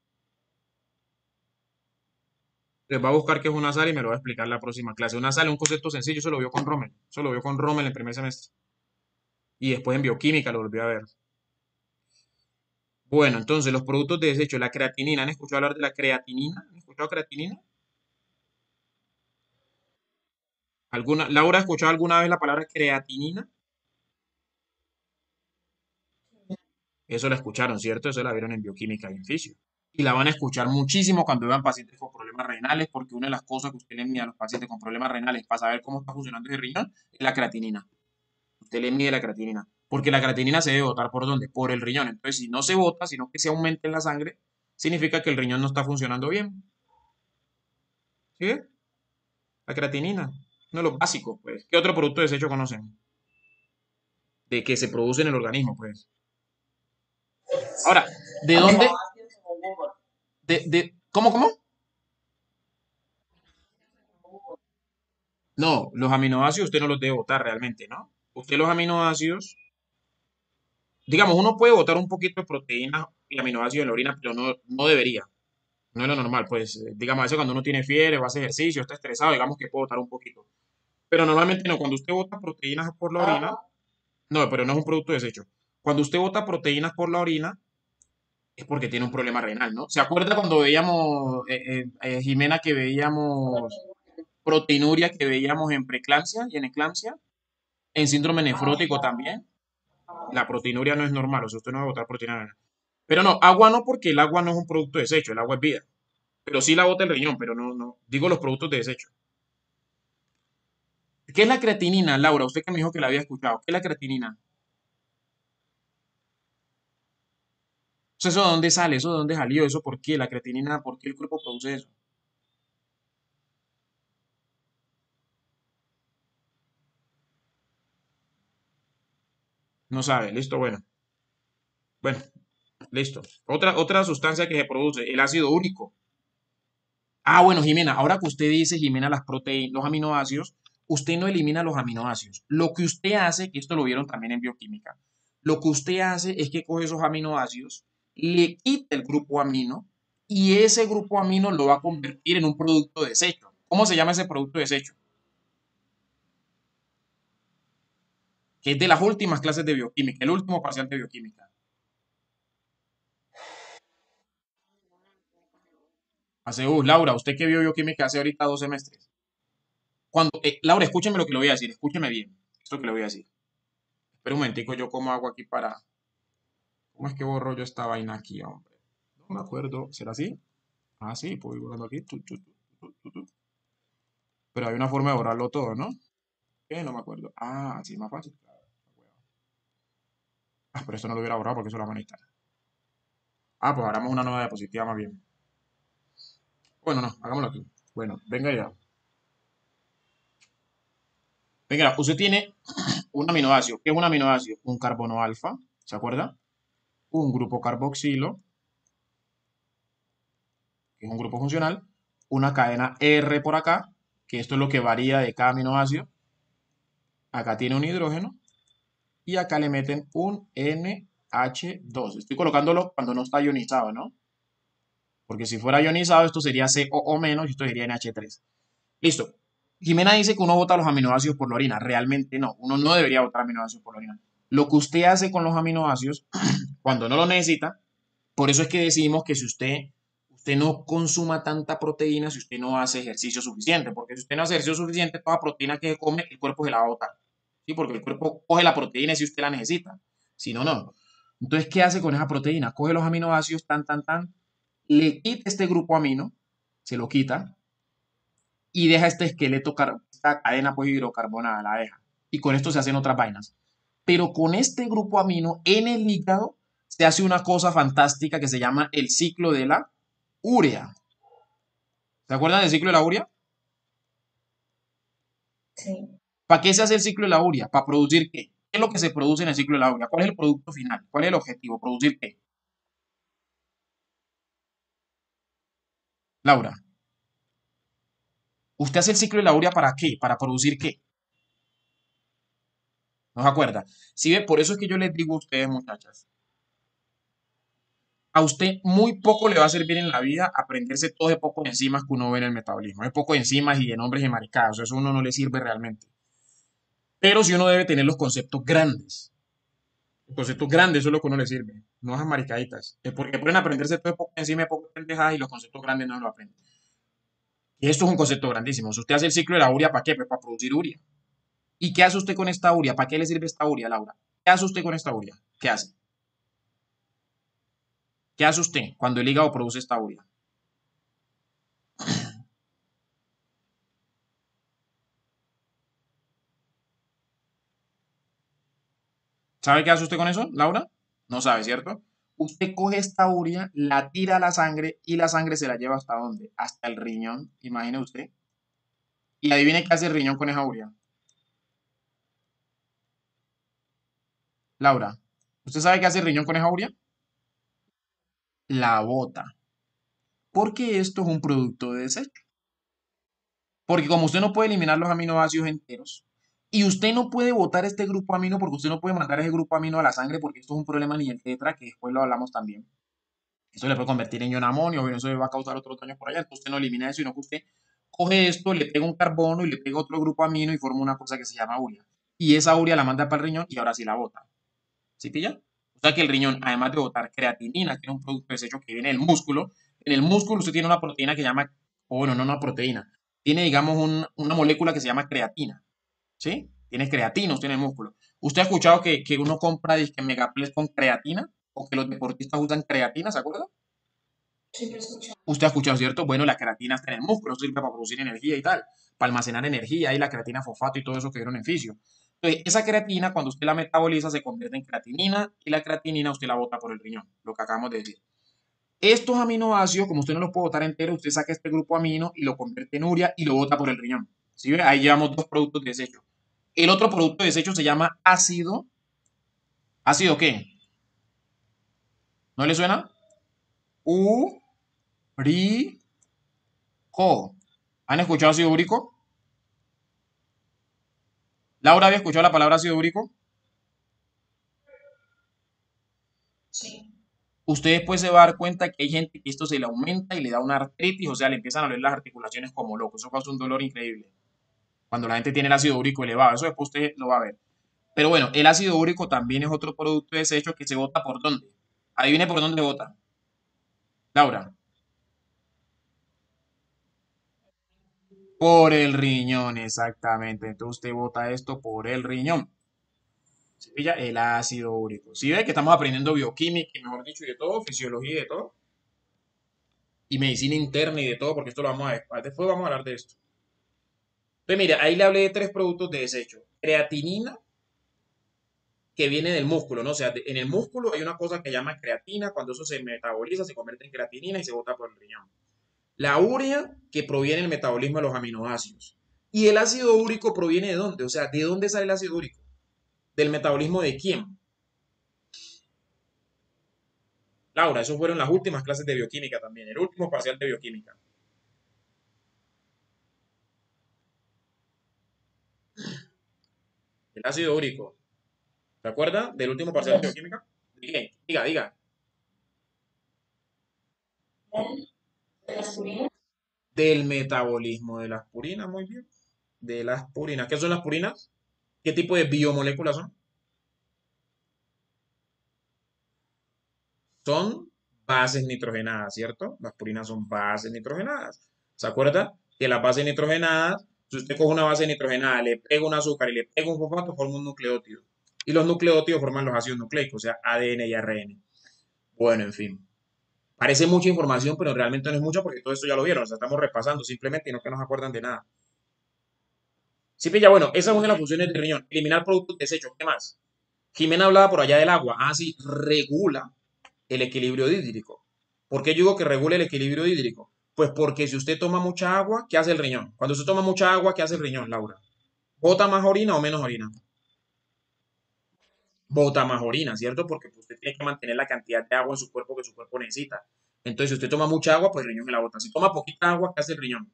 Entonces va a buscar qué es una sal y me lo va a explicar la próxima clase. Una sal es un concepto sencillo, eso lo vio con Rommel. Eso lo vio con Rommel en el primer semestre. Y después en bioquímica lo volvió a ver. Bueno, entonces los productos de desecho, la creatinina. ¿Han escuchado hablar de la creatinina? ¿Han escuchado creatinina? ¿Laura ha escuchado alguna vez la palabra creatinina? Eso la escucharon, ¿cierto? Eso la vieron en bioquímica y en fisio. Y la van a escuchar muchísimo cuando vean pacientes con problemas renales, porque una de las cosas que usted le mide a los pacientes con problemas renales para saber cómo está funcionando ese riñón es la creatinina. Usted le mide la creatinina. Porque la creatinina se debe botar ¿por dónde? Por el riñón. Entonces, si no se bota, sino que se aumenta en la sangre, significa que el riñón no está funcionando bien. ¿Sí? La creatinina. Uno de los básicos, pues. ¿Qué otro producto de desecho conocen? De que se produce en el organismo, pues. Ahora, ¿de dónde? ¿Cómo? No, los aminoácidos usted no los debe botar realmente, ¿no? Usted los aminoácidos, digamos, uno puede botar un poquito de proteínas y aminoácidos en la orina, pero no debería. No es lo normal, pues, digamos, a veces cuando uno tiene fiebre o hace ejercicio, está estresado, digamos que puede botar un poquito. Pero normalmente no, cuando usted bota proteínas por la orina, no, pero no es un producto de desecho. Cuando usted bota proteínas por la orina, es porque tiene un problema renal, ¿no? ¿Se acuerda cuando veíamos, Jimena, que veíamos proteinuria, que veíamos en preeclampsia y en eclampsia? En síndrome nefrótico también. La proteinuria no es normal, o sea, usted no va a botar proteína renal. Pero no, agua no, porque el agua no es un producto de desecho, el agua es vida. Pero sí la bota el riñón, pero no. Digo los productos de desecho. ¿Qué es la creatinina, Laura? Usted que me dijo que la había escuchado. ¿Qué es la creatinina? O sea, ¿eso de dónde sale? ¿Eso de dónde salió? ¿Eso por qué? La creatinina, ¿por qué el cuerpo produce eso? No sabe, listo, bueno. Bueno, listo. Otra sustancia que se produce, el ácido úrico. Ah, bueno, Jimena, ahora que usted dice, Jimena, las proteínas, los aminoácidos, usted no elimina los aminoácidos. Lo que usted hace, que esto lo vieron también en bioquímica, lo que usted hace es que coge esos aminoácidos, le quita el grupo amino y ese grupo amino lo va a convertir en un producto de desecho. ¿Cómo se llama ese producto de desecho? Que es de las últimas clases de bioquímica, el último parcial de bioquímica. Laura, usted que vio bioquímica hace ahorita 2 semestres. Laura, escúcheme lo que le voy a decir, escúcheme bien, esto que le voy a decir. Espera un momentico, yo como hago aquí para... ¿Cómo es que borro yo esta vaina aquí, hombre? No me acuerdo, ¿será así? Ah, sí, puedo ir borrando aquí. Pero hay una forma de borrarlo todo, ¿no? ¿Qué? No me acuerdo. Ah, así es más fácil. Claro. Ah, pero esto no lo hubiera borrado porque eso lo van a necesitar. Ah, pues hagamos una nueva diapositiva más bien. Bueno, no, hagámoslo aquí. Bueno, venga ya. Venga, usted tiene un aminoácido. ¿Qué es un aminoácido? Un carbono alfa, ¿se acuerda? Un grupo carboxilo, que es un grupo funcional. Una cadena R por acá, que esto es lo que varía de cada aminoácido. Acá tiene un hidrógeno. Y acá le meten un NH2. Estoy colocándolo cuando no está ionizado, ¿no? Porque si fuera ionizado, esto sería COO menos y esto sería NH3. Listo. Jimena dice que uno bota los aminoácidos por la orina. Realmente no. Uno no debería botar aminoácidos por la orina. Lo que usted hace con los aminoácidos, cuando no lo necesita, por eso es que decimos que si usted no consuma tanta proteína, si usted no hace ejercicio suficiente, porque si usted no hace ejercicio suficiente, toda proteína que come, el cuerpo se la va a botar. ¿Sí? Porque el cuerpo coge la proteína si usted la necesita. Si no, no. Entonces, ¿qué hace con esa proteína? Coge los aminoácidos, le quita este grupo amino, se lo quita, y deja este esqueleto, esta cadena pues hidrocarbonada, la deja. Y con esto se hacen otras vainas. Pero con este grupo amino en el hígado se hace una cosa fantástica que se llama el ciclo de la urea. ¿Se acuerdan del ciclo de la urea? Sí. ¿Para qué se hace el ciclo de la urea? ¿Para producir qué? ¿Qué es lo que se produce en el ciclo de la urea? ¿Cuál es el producto final? ¿Cuál es el objetivo? ¿Producir qué? Laura. ¿Usted hace el ciclo de la urea para qué? ¿Para producir qué? ¿No se acuerda? Si ve, por eso es que yo les digo a ustedes, muchachas, a usted muy poco le va a servir en la vida aprenderse todo de poco de enzimas que uno ve en el metabolismo. De poco de enzimas y de nombres y maricadas. Eso a uno no le sirve realmente. Pero si uno debe tener los conceptos grandes. Los conceptos grandes, eso es lo que uno le sirve. No esas maricaditas. Es porque pueden aprenderse todo de poco de encima de poco de pendejadas y los conceptos grandes no lo aprenden. Y esto es un concepto grandísimo. Si usted hace el ciclo de la urea, ¿para qué? Pues para producir urea. ¿Y qué hace usted con esta urea? ¿Para qué le sirve esta urea, Laura? ¿Qué hace usted con esta urea? ¿Qué hace? ¿Qué hace usted cuando el hígado produce esta urea? ¿Sabe qué hace usted con eso, Laura? No sabe, ¿cierto? Usted coge esta urea, la tira a la sangre y la sangre se la lleva ¿hasta dónde? Hasta el riñón, imagine usted. Y adivine qué hace el riñón con esa urea. Laura, ¿usted sabe qué hace el riñón con esa urea? La bota. Porque esto es un producto de desecho. Porque como usted no puede eliminar los aminoácidos enteros, y usted no puede botar este grupo amino porque usted no puede mandar ese grupo amino a la sangre porque esto es un problema ni el tetra, que después lo hablamos también. Eso le puede convertir en ion amonio, o eso le va a causar otros daños por allá. Entonces usted no elimina eso, sino que usted coge esto, le pega un carbono y le pega otro grupo amino y forma una cosa que se llama urea. Y esa urea la manda para el riñón y ahora sí la bota. ¿Sí pilla? O sea que el riñón, además de botar creatinina, que es un producto desecho que viene del músculo, en el músculo usted tiene una proteína que se llama, o bueno, no una proteína, tiene, digamos, una molécula que se llama creatina. ¿Sí? Tiene creatina usted en el músculo. ¿Usted ha escuchado que uno compra disque Megaplex con creatina? ¿O que los deportistas usan creatina, ¿se acuerda? Sí, lo he escuchado. Usted ha escuchado, ¿cierto? Bueno, la creatina está en el músculo, sirve para producir energía y tal, para almacenar energía y la creatina fosfato y todo eso que vieron en fisio. Entonces, esa creatina, cuando usted la metaboliza, se convierte en creatinina y la creatinina usted la bota por el riñón, lo que acabamos de decir. Estos aminoácidos, como usted no los puede botar enteros, usted saca este grupo amino y lo convierte en urea y lo bota por el riñón. ¿Sí ve? Ahí llevamos dos productos de desecho. El otro producto de desecho se llama ácido. ¿Ácido qué? ¿No le suena? Úrico. ¿Han escuchado ácido úrico? Laura había escuchado la palabra ácido úrico. Sí. Usted después se va a dar cuenta que hay gente que esto se le aumenta y le da una artritis, o sea, le empiezan a doler las articulaciones como loco. Eso causa un dolor increíble. Cuando la gente tiene el ácido úrico elevado, eso después usted lo va a ver. Pero bueno, el ácido úrico también es otro producto de desecho que se bota por dónde. Adivine por dónde bota. Laura, por el riñón, exactamente. Entonces usted bota esto por el riñón. ¿Sí pilla? El ácido úrico. ¿Sí ve que estamos aprendiendo bioquímica, y mejor dicho, y de todo, fisiología y de todo? Y medicina interna y de todo, porque esto lo vamos a ver. Después vamos a hablar de esto. Entonces, mire, ahí le hablé de tres productos de desecho. Creatinina, que viene del músculo, ¿no? O sea, en el músculo hay una cosa que se llama creatina, cuando eso se metaboliza, se convierte en creatinina y se bota por el riñón. La urea, que proviene del metabolismo de los aminoácidos. Y el ácido úrico proviene de dónde? O sea, ¿de dónde sale el ácido úrico? ¿Del metabolismo de quién? Laura, eso fueron las últimas clases de bioquímica también, el último parcial de bioquímica. El ácido úrico. ¿Se acuerda del último parcial de Yes. bioquímica? Diga, diga, diga. De las purinas. Del metabolismo de las purinas, muy bien. De las purinas. ¿Qué son las purinas? ¿Qué tipo de biomoléculas son? Son bases nitrogenadas, ¿cierto? Las purinas son bases nitrogenadas. ¿Se acuerda? Que las bases nitrogenadas, si usted coge una base nitrogenada, le pega un azúcar y le pega un fosfato, forma un nucleótido. Y los nucleótidos forman los ácidos nucleicos, o sea, ADN y ARN. Bueno, en fin. Parece mucha información, pero realmente no es mucha porque todo esto ya lo vieron. O sea, estamos repasando simplemente y no que nos acuerdan de nada. Sí, pilla, bueno, esa es una de las funciones del riñón. Eliminar productos desechos. ¿Qué más? Jimena hablaba por allá del agua. Ah, sí, regula el equilibrio hídrico. ¿Por qué yo digo que regula el equilibrio hídrico? Pues porque si usted toma mucha agua, ¿qué hace el riñón? Cuando usted toma mucha agua, ¿qué hace el riñón, Laura? ¿Bota más orina o menos orina? Bota más orina, ¿cierto? Porque pues, usted tiene que mantener la cantidad de agua en su cuerpo que su cuerpo necesita. Entonces, si usted toma mucha agua, pues el riñón se la bota. Si toma poquita agua, ¿qué hace el riñón?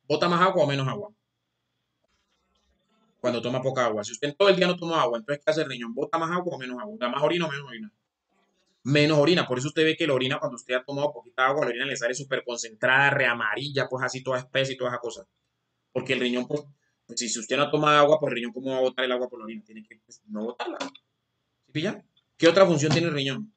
¿Bota más agua o menos agua? Cuando toma poca agua. Si usted todo el día no toma agua, entonces ¿qué hace el riñón? ¿Bota más agua o menos agua? ¿Da más orina o menos orina? Menos orina. Por eso usted ve que la orina, cuando usted ha tomado poquita agua, la orina le sale súper concentrada, reamarilla, pues así toda espesa y toda esa cosa. Porque el riñón, pues, si usted no toma agua, pues el riñón, ¿cómo va a botar el agua por la orina? Tiene que pues, no botarla. ¿Sí pilla? ¿Qué otra función tiene el riñón?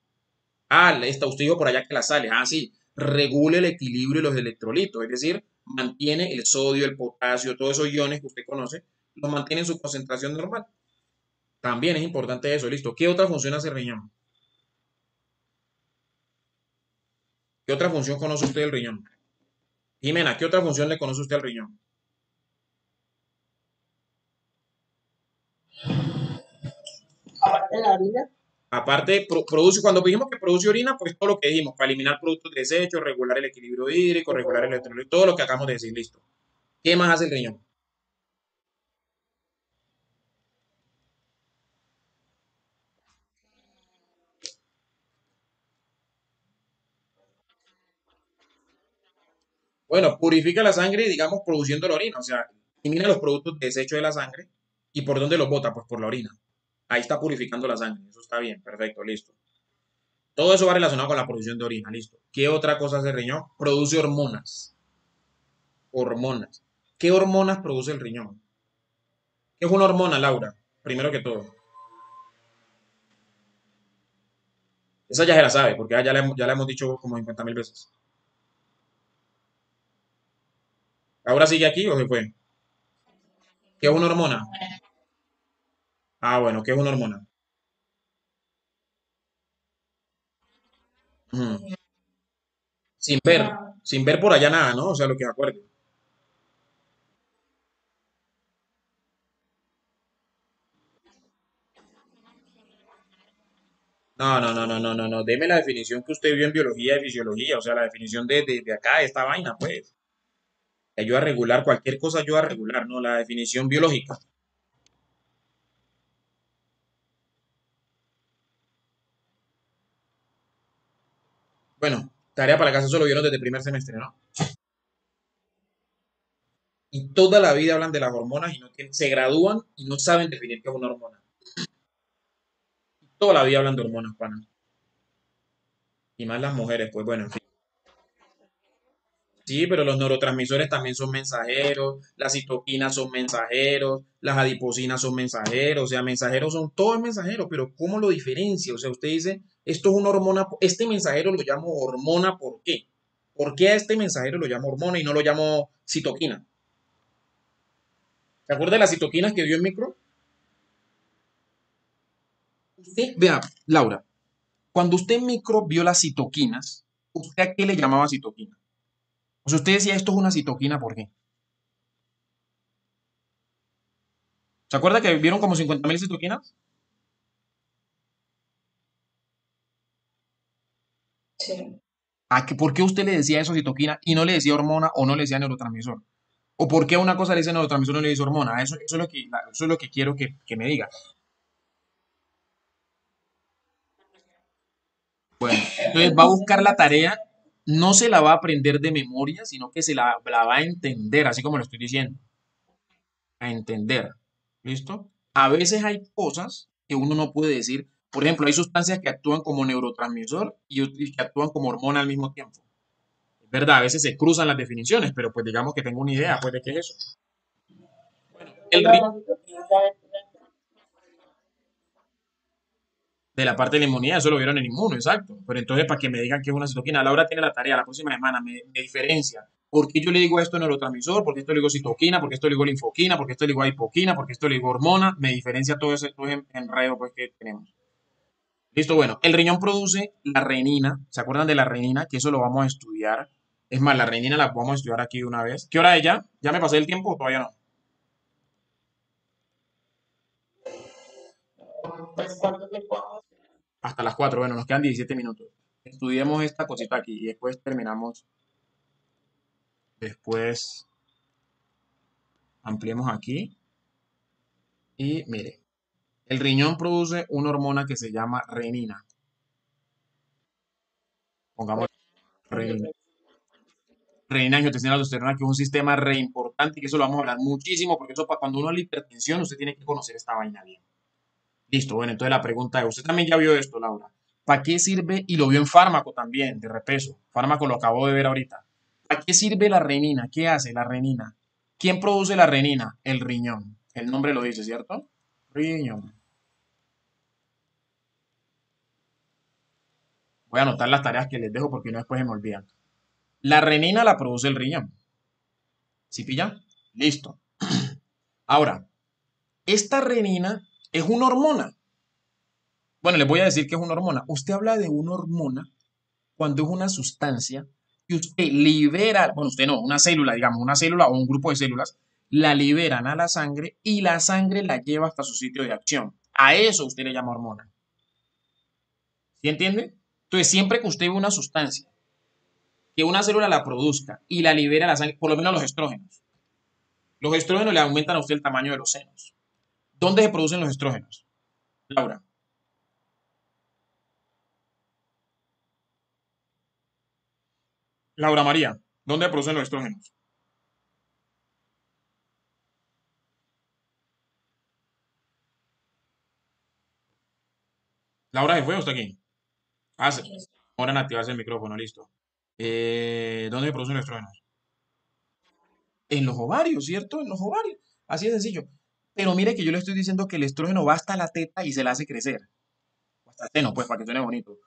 Ah, esta, usted dijo por allá que las sales. Ah, sí, regula el equilibrio de los electrolitos, es decir, mantiene el sodio, el potasio, todos esos iones que usted conoce, los mantiene en su concentración normal. También es importante eso, listo. ¿Qué otra función hace el riñón? ¿Qué otra función conoce usted del riñón? Jimena, ¿qué otra función le conoce usted al riñón? Aparte de la orina. Aparte, produce, cuando dijimos que produce orina, pues todo lo que dijimos, para eliminar productos de desecho, regular el equilibrio hídrico, regular el electrolito, todo lo que acabamos de decir, listo. ¿Qué más hace el riñón? Bueno, purifica la sangre, digamos, produciendo la orina, o sea, elimina los productos de desecho de la sangre. ¿Y por dónde los bota? Pues por la orina. Ahí está purificando la sangre, eso está bien, perfecto, listo. Todo eso va relacionado con la producción de orina, listo. ¿Qué otra cosa hace el riñón? Produce hormonas, hormonas. ¿Qué hormonas produce el riñón? ¿Qué es una hormona, Laura? Primero que todo. Esa ya se la sabe, porque ya la hemos dicho como 50.000 veces. ¿Ahora sigue aquí o se fue? ¿Qué es una hormona? Ah, bueno, ¿qué es una hormona? Ujú. Sin ver por allá nada, ¿no? O sea, lo que se acuerde. No, no, no, no, no, no, no. Deme la definición que usted vio en biología y fisiología, o sea, la definición de acá, de esta vaina, pues. Que ayuda a regular, cualquier cosa ayuda a regular, ¿no? La definición biológica. Bueno, tarea para la casa, eso lo vieron desde primer semestre, ¿no? Y toda la vida hablan de las hormonas y no se gradúan y no saben definir qué es una hormona. Toda la vida hablan de hormonas, pana. Y más las mujeres, pues bueno, en fin. Sí, pero los neurotransmisores también son mensajeros, las citoquinas son mensajeros, las adiposinas son mensajeros, o sea, mensajeros son todos mensajeros, pero ¿cómo lo diferencia? O sea, usted dice, esto es una hormona, este mensajero lo llamo hormona, ¿por qué? ¿Por qué a este mensajero lo llamo hormona y no lo llamo citoquina? ¿Se acuerda de las citoquinas que vio en micro? Usted, vea, Laura, cuando usted en micro vio las citoquinas, ¿usted a qué le llamaba citoquina? O sea, usted decía, esto es una citoquina, ¿por qué? ¿Se acuerda que vieron como 50.000 citoquinas? Sí. ¿Por qué usted le decía eso citoquina y no le decía hormona o no le decía neurotransmisor? ¿O por qué a una cosa le dice neurotransmisor y no le dice hormona? Eso es lo que, eso es lo que quiero que me diga. Bueno, entonces va a buscar la tarea, no se la va a aprender de memoria, sino que la va a entender, así como lo estoy diciendo, a entender. ¿Listo? A veces hay cosas que uno no puede decir. Por ejemplo, hay sustancias que actúan como neurotransmisor y que actúan como hormona al mismo tiempo. Es verdad, a veces se cruzan las definiciones, pero pues digamos que tengo una idea, pues, de qué es eso. El ritmo de la parte de la inmunidad, eso lo vieron en inmuno, exacto. Pero entonces, para que me digan que es una citoquina, Laura tiene la tarea la próxima semana, me diferencia. ¿Por qué yo le digo esto neurotransmisor? ¿Por qué esto le digo citoquina? ¿Por qué esto le digo linfoquina? ¿Por qué esto le digo hipoquina? ¿Por qué esto le digo hormona? Me diferencia todo ese enredo pues, que tenemos. Listo, bueno, el riñón produce la renina. ¿Se acuerdan de la renina? Que eso lo vamos a estudiar. Es más, la renina la vamos a estudiar aquí de una vez. ¿Qué hora es ya? ¿Ya me pasé el tiempo o todavía no? Pues, ¿cuánto tiempo? Hasta las 4. Bueno, nos quedan 17 minutos. Estudiemos esta cosita aquí y después terminamos. Después ampliemos aquí y mire, el riñón produce una hormona que se llama renina. Pongamos renina. renina, angiotensina, aldosterona, que es un sistema re importante y que eso lo vamos a hablar muchísimo, porque eso para cuando uno le hipertensión, usted tiene que conocer esta vaina bien. Listo, bueno, entonces la pregunta es, usted también ya vio esto, Laura. ¿Para qué sirve? Y lo vio en fármaco también, de repeso. Fármaco lo acabo de ver ahorita. ¿Para qué sirve la renina? ¿Qué hace la renina? ¿Quién produce la renina? El riñón. El nombre lo dice, ¿cierto? Riñón. Voy a anotar las tareas que les dejo porque no después se me olvidan. La renina la produce el riñón. ¿Sí pilla? Listo. Ahora, esta renina es una hormona. Bueno, les voy a decir que es una hormona. Usted habla de una hormona cuando es una sustancia que usted libera, bueno, usted no, una célula, digamos, una célula o un grupo de células, la liberan a la sangre y la sangre la lleva hasta su sitio de acción. A eso usted le llama hormona. ¿Sí entiende? Entonces, siempre que usted ve una sustancia, que una célula la produzca y la libera a la sangre, por lo menos los estrógenos. Los estrógenos le aumentan a usted el tamaño de los senos. ¿Dónde se producen los estrógenos? Laura. Laura María, ¿dónde se producen los estrógenos? Laura se fue o está aquí. Ah, ahora en activarse el micrófono, listo. ¿Dónde se producen los estrógenos? En los ovarios, ¿cierto? En los ovarios. Así de sencillo. Pero mire que yo le estoy diciendo que el estrógeno va hasta la teta y se la hace crecer. O hasta el seno, pues, para que suene bonito.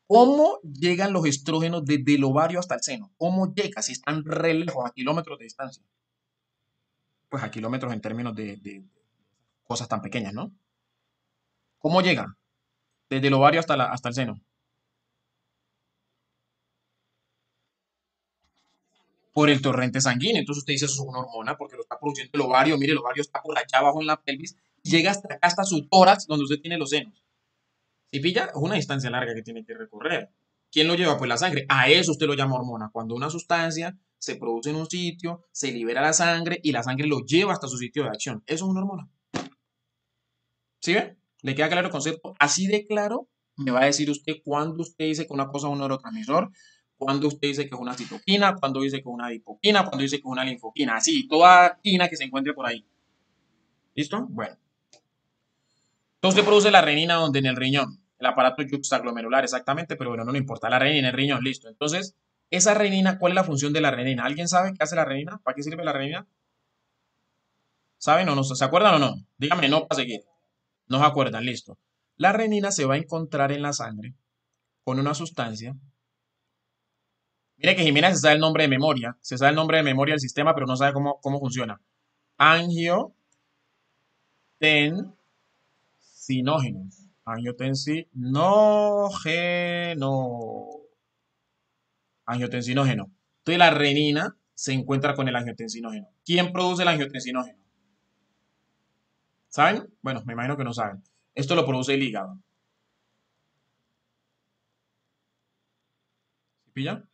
¿Cómo llegan los estrógenos desde el ovario hasta el seno? ¿Cómo llega si están re lejos, a kilómetros de distancia? Pues a kilómetros en términos de cosas tan pequeñas, ¿no? ¿Cómo llegan? Desde el ovario hasta el seno. Por el torrente sanguíneo. Entonces usted dice, eso es una hormona porque lo está produciendo el ovario. Mire, el ovario está por allá abajo en la pelvis. Y llega hasta acá, hasta su tórax, donde usted tiene los senos. Si pilla, es una distancia larga que tiene que recorrer. ¿Quién lo lleva? Pues la sangre. A eso usted lo llama hormona. Cuando una sustancia se produce en un sitio, se libera la sangre y la sangre lo lleva hasta su sitio de acción. Eso es una hormona. ¿Sí ve? ¿Le queda claro el concepto? Así de claro me va a decir usted cuándo usted dice que una cosa es un neurotransmisor, cuándo usted dice que es una citoquina, cuándo dice que es una adipoquina, cuándo dice que es una linfoquina. Así, toda quina que se encuentre por ahí. ¿Listo? Bueno. Entonces produce la renina donde en el riñón, el aparato yuxtaglomerular exactamente, pero bueno, no le importa, la renina en el riñón, listo. Entonces, esa renina, ¿cuál es la función de la renina? ¿Alguien sabe qué hace la renina? ¿Para qué sirve la renina? ¿Saben o no? ¿Se acuerdan o no? Dígame no para seguir. No se acuerdan, listo. La renina se va a encontrar en la sangre con una sustancia. Mire que Jimena se sabe el nombre de memoria, se sabe el nombre de memoria del sistema, pero no sabe cómo funciona. Angiotensinógeno. Angiotensinógeno. Angiotensinógeno. Entonces la renina se encuentra con el angiotensinógeno. ¿Quién produce el angiotensinógeno? ¿Saben? Bueno, me imagino que no saben. Esto lo produce el hígado. ¿Sí pilla?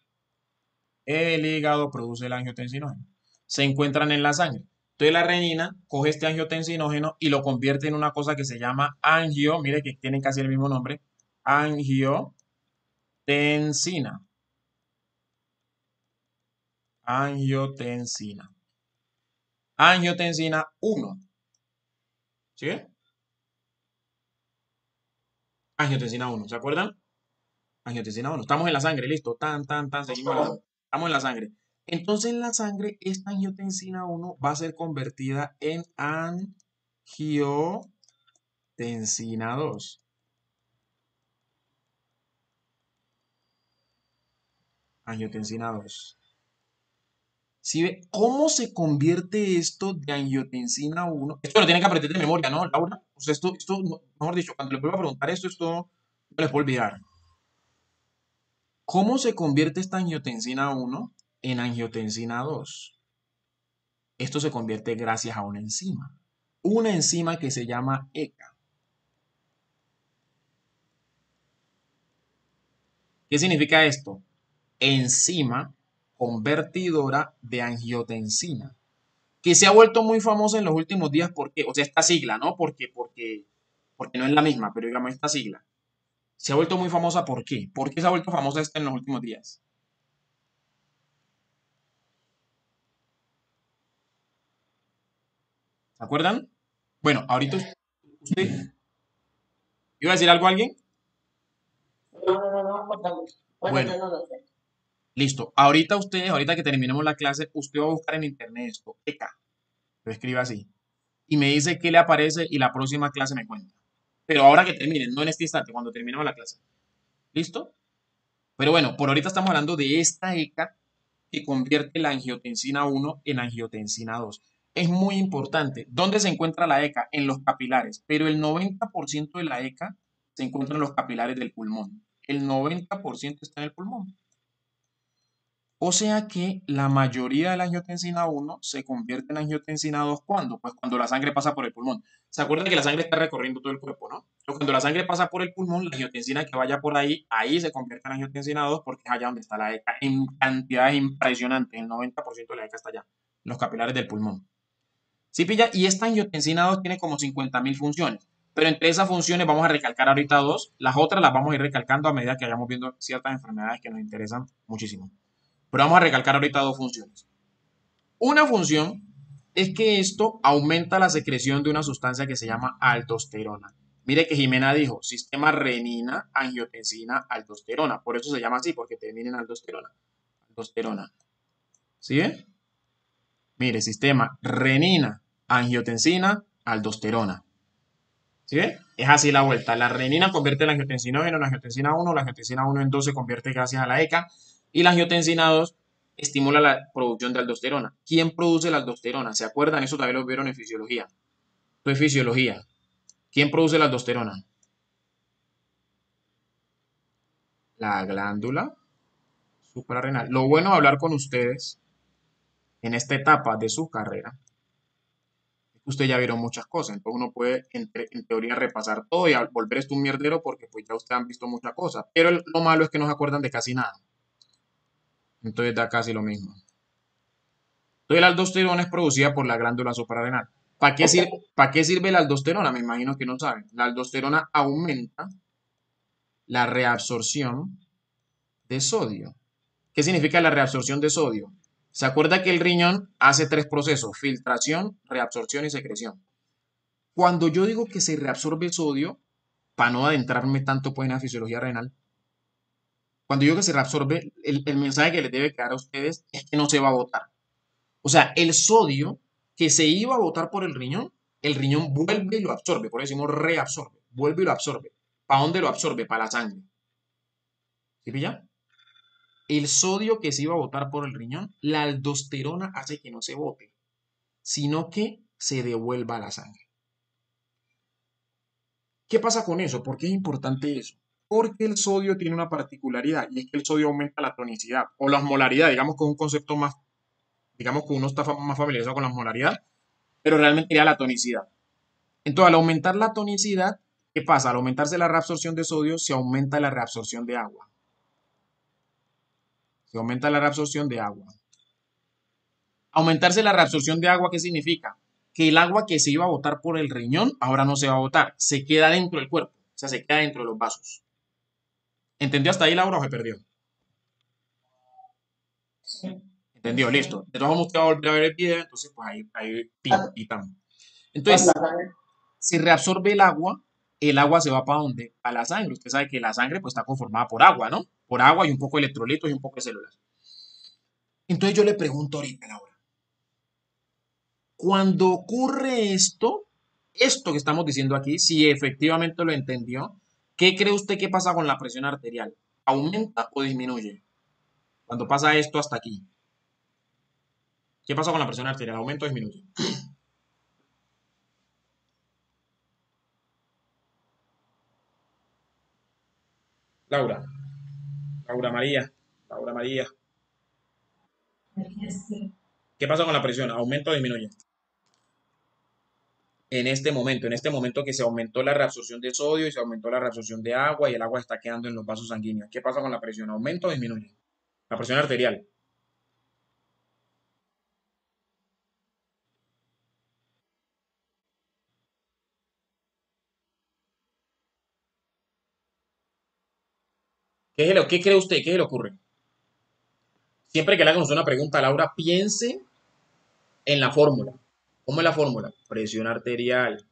El hígado produce el angiotensinógeno. Se encuentran en la sangre. Entonces la renina coge este angiotensinógeno y lo convierte en una cosa que se llama angio, mire que tienen casi el mismo nombre, angiotensina. Angiotensina. Angiotensina 1. ¿Sí? Angiotensina 1. ¿Se acuerdan? Angiotensina 1. Estamos en la sangre, listo. Tan, tan, tan, seguimos. Estamos en la sangre. Entonces en la sangre, esta angiotensina 1 va a ser convertida en angiotensina 2. Angiotensina 2. ¿Sí ve cómo se convierte esto de angiotensina 1? Esto lo tienen que aprender de memoria, ¿no, Laura? O sea, esto, mejor dicho, cuando le vuelva a preguntar esto no les puedo olvidar. ¿Cómo se convierte esta angiotensina 1 en angiotensina 2? Esto se convierte gracias a una enzima. Una enzima que se llama ECA. ¿Qué significa esto? Enzima convertidora de angiotensina, que se ha vuelto muy famosa en los últimos días porque, o sea, esta sigla, ¿no? Porque no es la misma, pero digamos esta sigla. Se ha vuelto muy famosa, ¿por qué? ¿Por qué se ha vuelto famosa esta en los últimos días? ¿Se acuerdan? Bueno, ahorita usted iba a decir algo a alguien. No, contamos. Bueno, Bueno, yo no lo sé. listo. Ahorita usted, ahorita que terminemos la clase, usted va a buscar en internet esto, ECA, lo escribe así, y me dice qué le aparece y la próxima clase me cuenta. Pero ahora que terminen, no en este instante, cuando terminemos la clase. ¿Listo? Pero bueno, por ahorita estamos hablando de esta ECA que convierte la angiotensina 1 en angiotensina 2. Es muy importante. ¿Dónde se encuentra la ECA? En los capilares, pero el 90% de la ECA se encuentra en los capilares del pulmón. El 90% está en el pulmón. O sea que la mayoría de la angiotensina 1 se convierte en angiotensina 2 ¿cuándo? Pues cuando la sangre pasa por el pulmón. ¿Se acuerdan que la sangre está recorriendo todo el cuerpo, no? Entonces, cuando la sangre pasa por el pulmón, la angiotensina que vaya por ahí, ahí se convierte en angiotensina 2 porque es allá donde está la ECA en cantidades impresionantes. El 90% de la ECA está allá, en los capilares del pulmón. ¿Sí pilla? Y esta angiotensina 2 tiene como 50.000 funciones. Pero entre esas funciones vamos a recalcar ahorita dos. Las otras las vamos a ir recalcando a medida que vayamos viendo ciertas enfermedades que nos interesan muchísimo. Pero vamos a recalcar ahorita dos funciones. Una función es que esto aumenta la secreción de una sustancia que se llama aldosterona. Mire que Jimena dijo sistema renina, angiotensina, aldosterona. Por eso se llama así, porque termina en aldosterona. Aldosterona. ¿Sí ve? Mire, sistema renina, angiotensina, aldosterona. ¿Sí ve? Es así la vuelta. La renina convierte la angiotensina en la angiotensina 1, la angiotensina 1 en 2 se convierte gracias a la ECA y la angiotensina 2 estimula la producción de aldosterona. ¿Quién produce la aldosterona? ¿Se acuerdan? Eso también lo vieron en fisiología. Esto es fisiología. ¿Quién produce la aldosterona? La glándula suprarrenal. Lo bueno de hablar con ustedes en esta etapa de su carrera es que ustedes ya vieron muchas cosas. Entonces uno puede, en teoría, repasar todo y volver esto un mierdero porque pues ya ustedes han visto muchas cosas. Pero lo malo es que no se acuerdan de casi nada. Entonces da casi lo mismo. Entonces la aldosterona es producida por la glándula suprarrenal. ¿Para qué sirve la aldosterona? Me imagino que no saben. La aldosterona aumenta la reabsorción de sodio. ¿Qué significa la reabsorción de sodio? ¿Se acuerda que el riñón hace tres procesos? Filtración, reabsorción y secreción. Cuando yo digo que se reabsorbe sodio, para no adentrarme tanto pues, en la fisiología renal, cuando digo que se reabsorbe, el mensaje que les debe quedar a ustedes es que no se va a botar. O sea, el sodio que se iba a botar por el riñón vuelve y lo absorbe, por eso decimos reabsorbe, vuelve y lo absorbe. ¿Para dónde lo absorbe? Para la sangre. ¿Sí pilla? El sodio que se iba a botar por el riñón, la aldosterona hace que no se bote, sino que se devuelva a la sangre. ¿Qué pasa con eso? ¿Por qué es importante eso? Porque el sodio tiene una particularidad y es que el sodio aumenta la tonicidad o la osmolaridad, digamos que es un concepto más, digamos que uno está más familiarizado con la osmolaridad, pero realmente sería la tonicidad. Entonces, al aumentar la tonicidad, ¿qué pasa? Al aumentarse la reabsorción de sodio, se aumenta la reabsorción de agua. Se aumenta la reabsorción de agua. Aumentarse la reabsorción de agua, ¿qué significa? Que el agua que se iba a botar por el riñón ahora no se va a botar, se queda dentro del cuerpo, o sea, se queda dentro de los vasos. ¿Entendió hasta ahí, Laura, o se perdió? Sí. ¿Entendió? Listo. De todos modos, usted va a volver a ver el video, entonces, pues ahí, pin, Ah, y tam. pues la Entonces, sangre. si reabsorbe el agua se va para dónde? A la sangre. Usted sabe que la sangre pues está conformada por agua, ¿no? Por agua y un poco de electrolitos y un poco de células. Entonces yo le pregunto ahorita, Laura, cuando ocurre esto que estamos diciendo aquí, si efectivamente lo entendió, ¿qué cree usted que pasa con la presión arterial? ¿Aumenta o disminuye? Cuando pasa esto hasta aquí. ¿Qué pasa con la presión arterial? ¿Aumenta o disminuye? Laura, Laura María, Laura María. ¿Qué pasa con la presión? ¿Aumenta o disminuye? En este momento que se aumentó la reabsorción de sodio y se aumentó la reabsorción de agua y el agua está quedando en los vasos sanguíneos. ¿Qué pasa con la presión? ¿Aumenta o disminuye? La presión arterial. ¿Qué cree usted? ¿Qué le ocurre? Siempre que le hagan una pregunta a Laura, piense en la fórmula. ¿Cómo es la fórmula? Presión arterial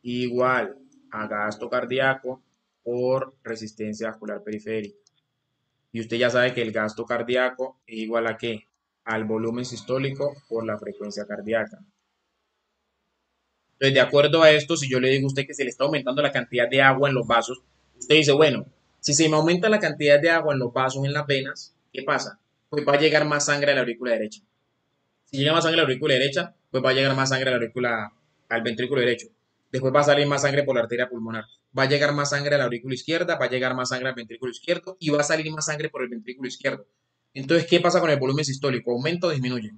igual a gasto cardíaco por resistencia vascular periférica. Y usted ya sabe que el gasto cardíaco es igual a ¿qué? Al volumen sistólico por la frecuencia cardíaca. Entonces, de acuerdo a esto, si yo le digo a usted que se le está aumentando la cantidad de agua en los vasos, usted dice, bueno, si se me aumenta la cantidad de agua en los vasos, en las venas, ¿qué pasa? Pues va a llegar más sangre a la aurícula derecha. Si llega más sangre a la aurícula derecha, pues va a llegar más sangre a la aurícula, al ventrículo derecho. Después va a salir más sangre por la arteria pulmonar. Va a llegar más sangre a la aurícula izquierda, va a llegar más sangre al ventrículo izquierdo y va a salir más sangre por el ventrículo izquierdo. Entonces, ¿qué pasa con el volumen sistólico? ¿Aumenta o disminuye?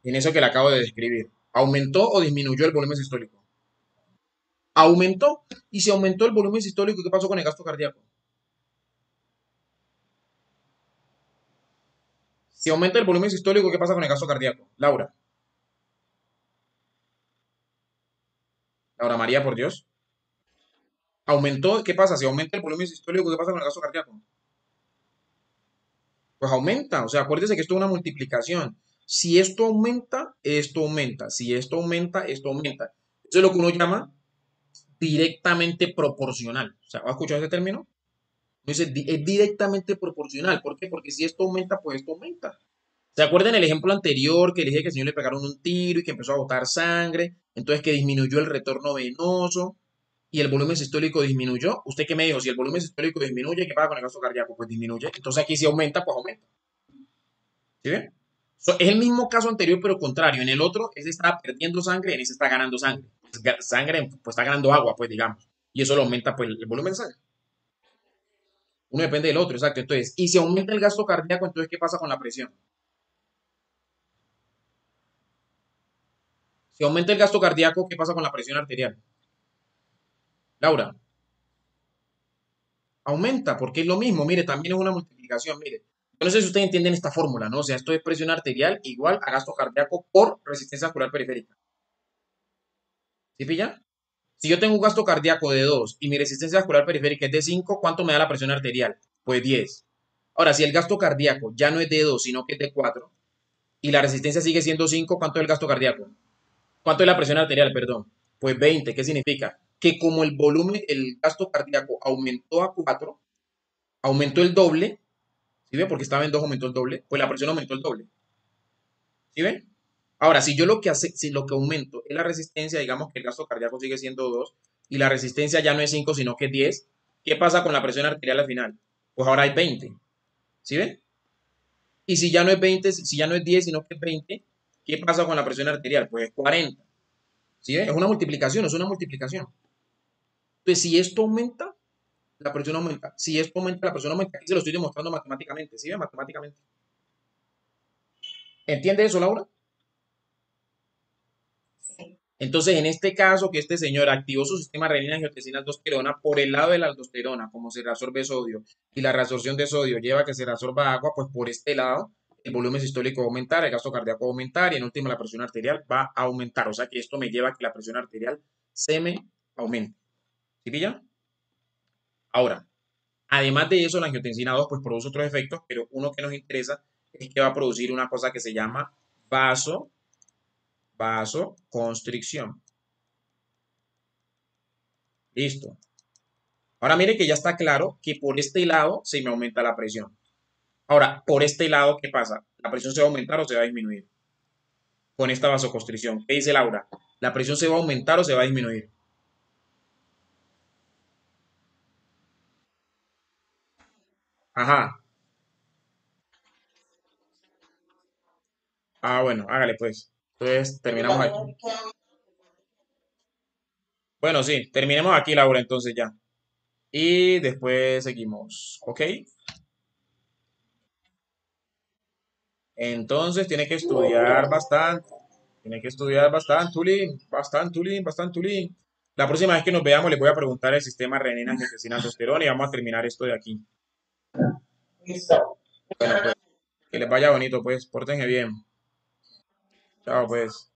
En eso que le acabo de describir. ¿Aumentó o disminuyó el volumen sistólico? Aumentó. Y si aumentó el volumen sistólico, ¿qué pasó con el gasto cardíaco? Si aumenta el volumen sistólico, ¿qué pasa con el gasto cardíaco? Laura. Laura María, por Dios. ¿Aumentó? ¿Qué pasa? Si aumenta el volumen sistólico, ¿qué pasa con el gasto cardíaco? Pues aumenta. O sea, acuérdese que esto es una multiplicación. Si esto aumenta, esto aumenta. Si esto aumenta, esto aumenta. Eso es lo que uno llama directamente proporcional. O sea, ¿va a escuchar ese término? Uno dice, es directamente proporcional. ¿Por qué? Porque si esto aumenta, pues esto aumenta. ¿Se acuerdan el ejemplo anterior que le dije que al señor le pegaron un tiro y que empezó a botar sangre? Entonces que disminuyó el retorno venoso y el volumen sistólico disminuyó. ¿Usted qué me dijo? Si el volumen sistólico disminuye, ¿qué pasa con el gasto cardíaco? Pues disminuye. Entonces aquí si aumenta, pues aumenta. ¿Sí ven? Es el mismo caso anterior, pero contrario. En el otro, ese está perdiendo sangre, en ese está ganando sangre. Sangre, pues está ganando agua, pues digamos. Y eso lo aumenta, pues, el volumen de sangre. Uno depende del otro, exacto. Entonces, y si aumenta el gasto cardíaco, entonces, ¿qué pasa con la presión? Si aumenta el gasto cardíaco, ¿qué pasa con la presión arterial? Laura, aumenta, porque es lo mismo. Mire, también es una multiplicación. Mire, yo no sé si ustedes entienden esta fórmula, ¿no? O sea, esto es presión arterial igual a gasto cardíaco por resistencia vascular periférica. ¿Sí pilla? Si yo tengo un gasto cardíaco de 2 y mi resistencia vascular periférica es de 5, ¿cuánto me da la presión arterial? Pues 10. Ahora, si el gasto cardíaco ya no es de 2, sino que es de 4, y la resistencia sigue siendo 5, ¿cuánto es el gasto cardíaco? ¿Cuánto es la presión arterial, perdón? Pues 20. ¿Qué significa? Que como el volumen, el gasto cardíaco aumentó a 4, aumentó el doble, ¿sí ve? Porque estaba en 2, aumentó el doble, pues la presión aumentó el doble, ¿sí ven? Ahora, si yo lo que hace, si lo que aumento es la resistencia, digamos que el gasto cardíaco sigue siendo 2 y la resistencia ya no es 5 sino que es 10, ¿qué pasa con la presión arterial al final? Pues ahora hay 20, ¿sí ven? Y si ya no es 20, si ya no es 10 sino que es 20, ¿qué pasa con la presión arterial? Pues es 40, ¿sí ven? Es una multiplicación, es una multiplicación. Entonces, si esto aumenta, la presión aumenta. Si esto aumenta, la presión aumenta. Aquí se lo estoy demostrando matemáticamente, ¿sí ven? Matemáticamente. ¿Entiende eso, Laura? Entonces, en este caso, que este señor activó su sistema renina-angiotensina-aldosterona por el lado de la aldosterona, como se reabsorbe sodio, y la reabsorción de sodio lleva a que se reabsorba agua, pues por este lado, el volumen sistólico va a aumentar, el gasto cardíaco va a aumentar y en última la presión arterial va a aumentar. O sea que esto me lleva a que la presión arterial se me aumente. ¿Sí pilla? Ahora, además de eso, la angiotensina 2 pues produce otros efectos, pero uno que nos interesa es que va a producir una cosa que se llama vaso, vasoconstricción. Listo. Ahora mire que ya está claro que por este lado se me aumenta la presión. Ahora, por este lado, ¿qué pasa? ¿La presión se va a aumentar o se va a disminuir? Con esta vasoconstricción. ¿Qué dice Laura? ¿La presión se va a aumentar o se va a disminuir? Ajá. Ah, bueno, hágale pues. Entonces, terminamos aquí. Bueno, sí, terminemos aquí, Laura, entonces ya. Y después seguimos. ¿Ok? Entonces, tiene que estudiar bastante. Tiene que estudiar bastante, Tulín. Bastante, Tulín, bastante, Tulín. La próxima vez que nos veamos, les voy a preguntar el sistema renina-angiotensina-aldosterona y vamos a terminar esto de aquí. Bueno, pues, que les vaya bonito, pues. Pórtense bien. Chao, pues.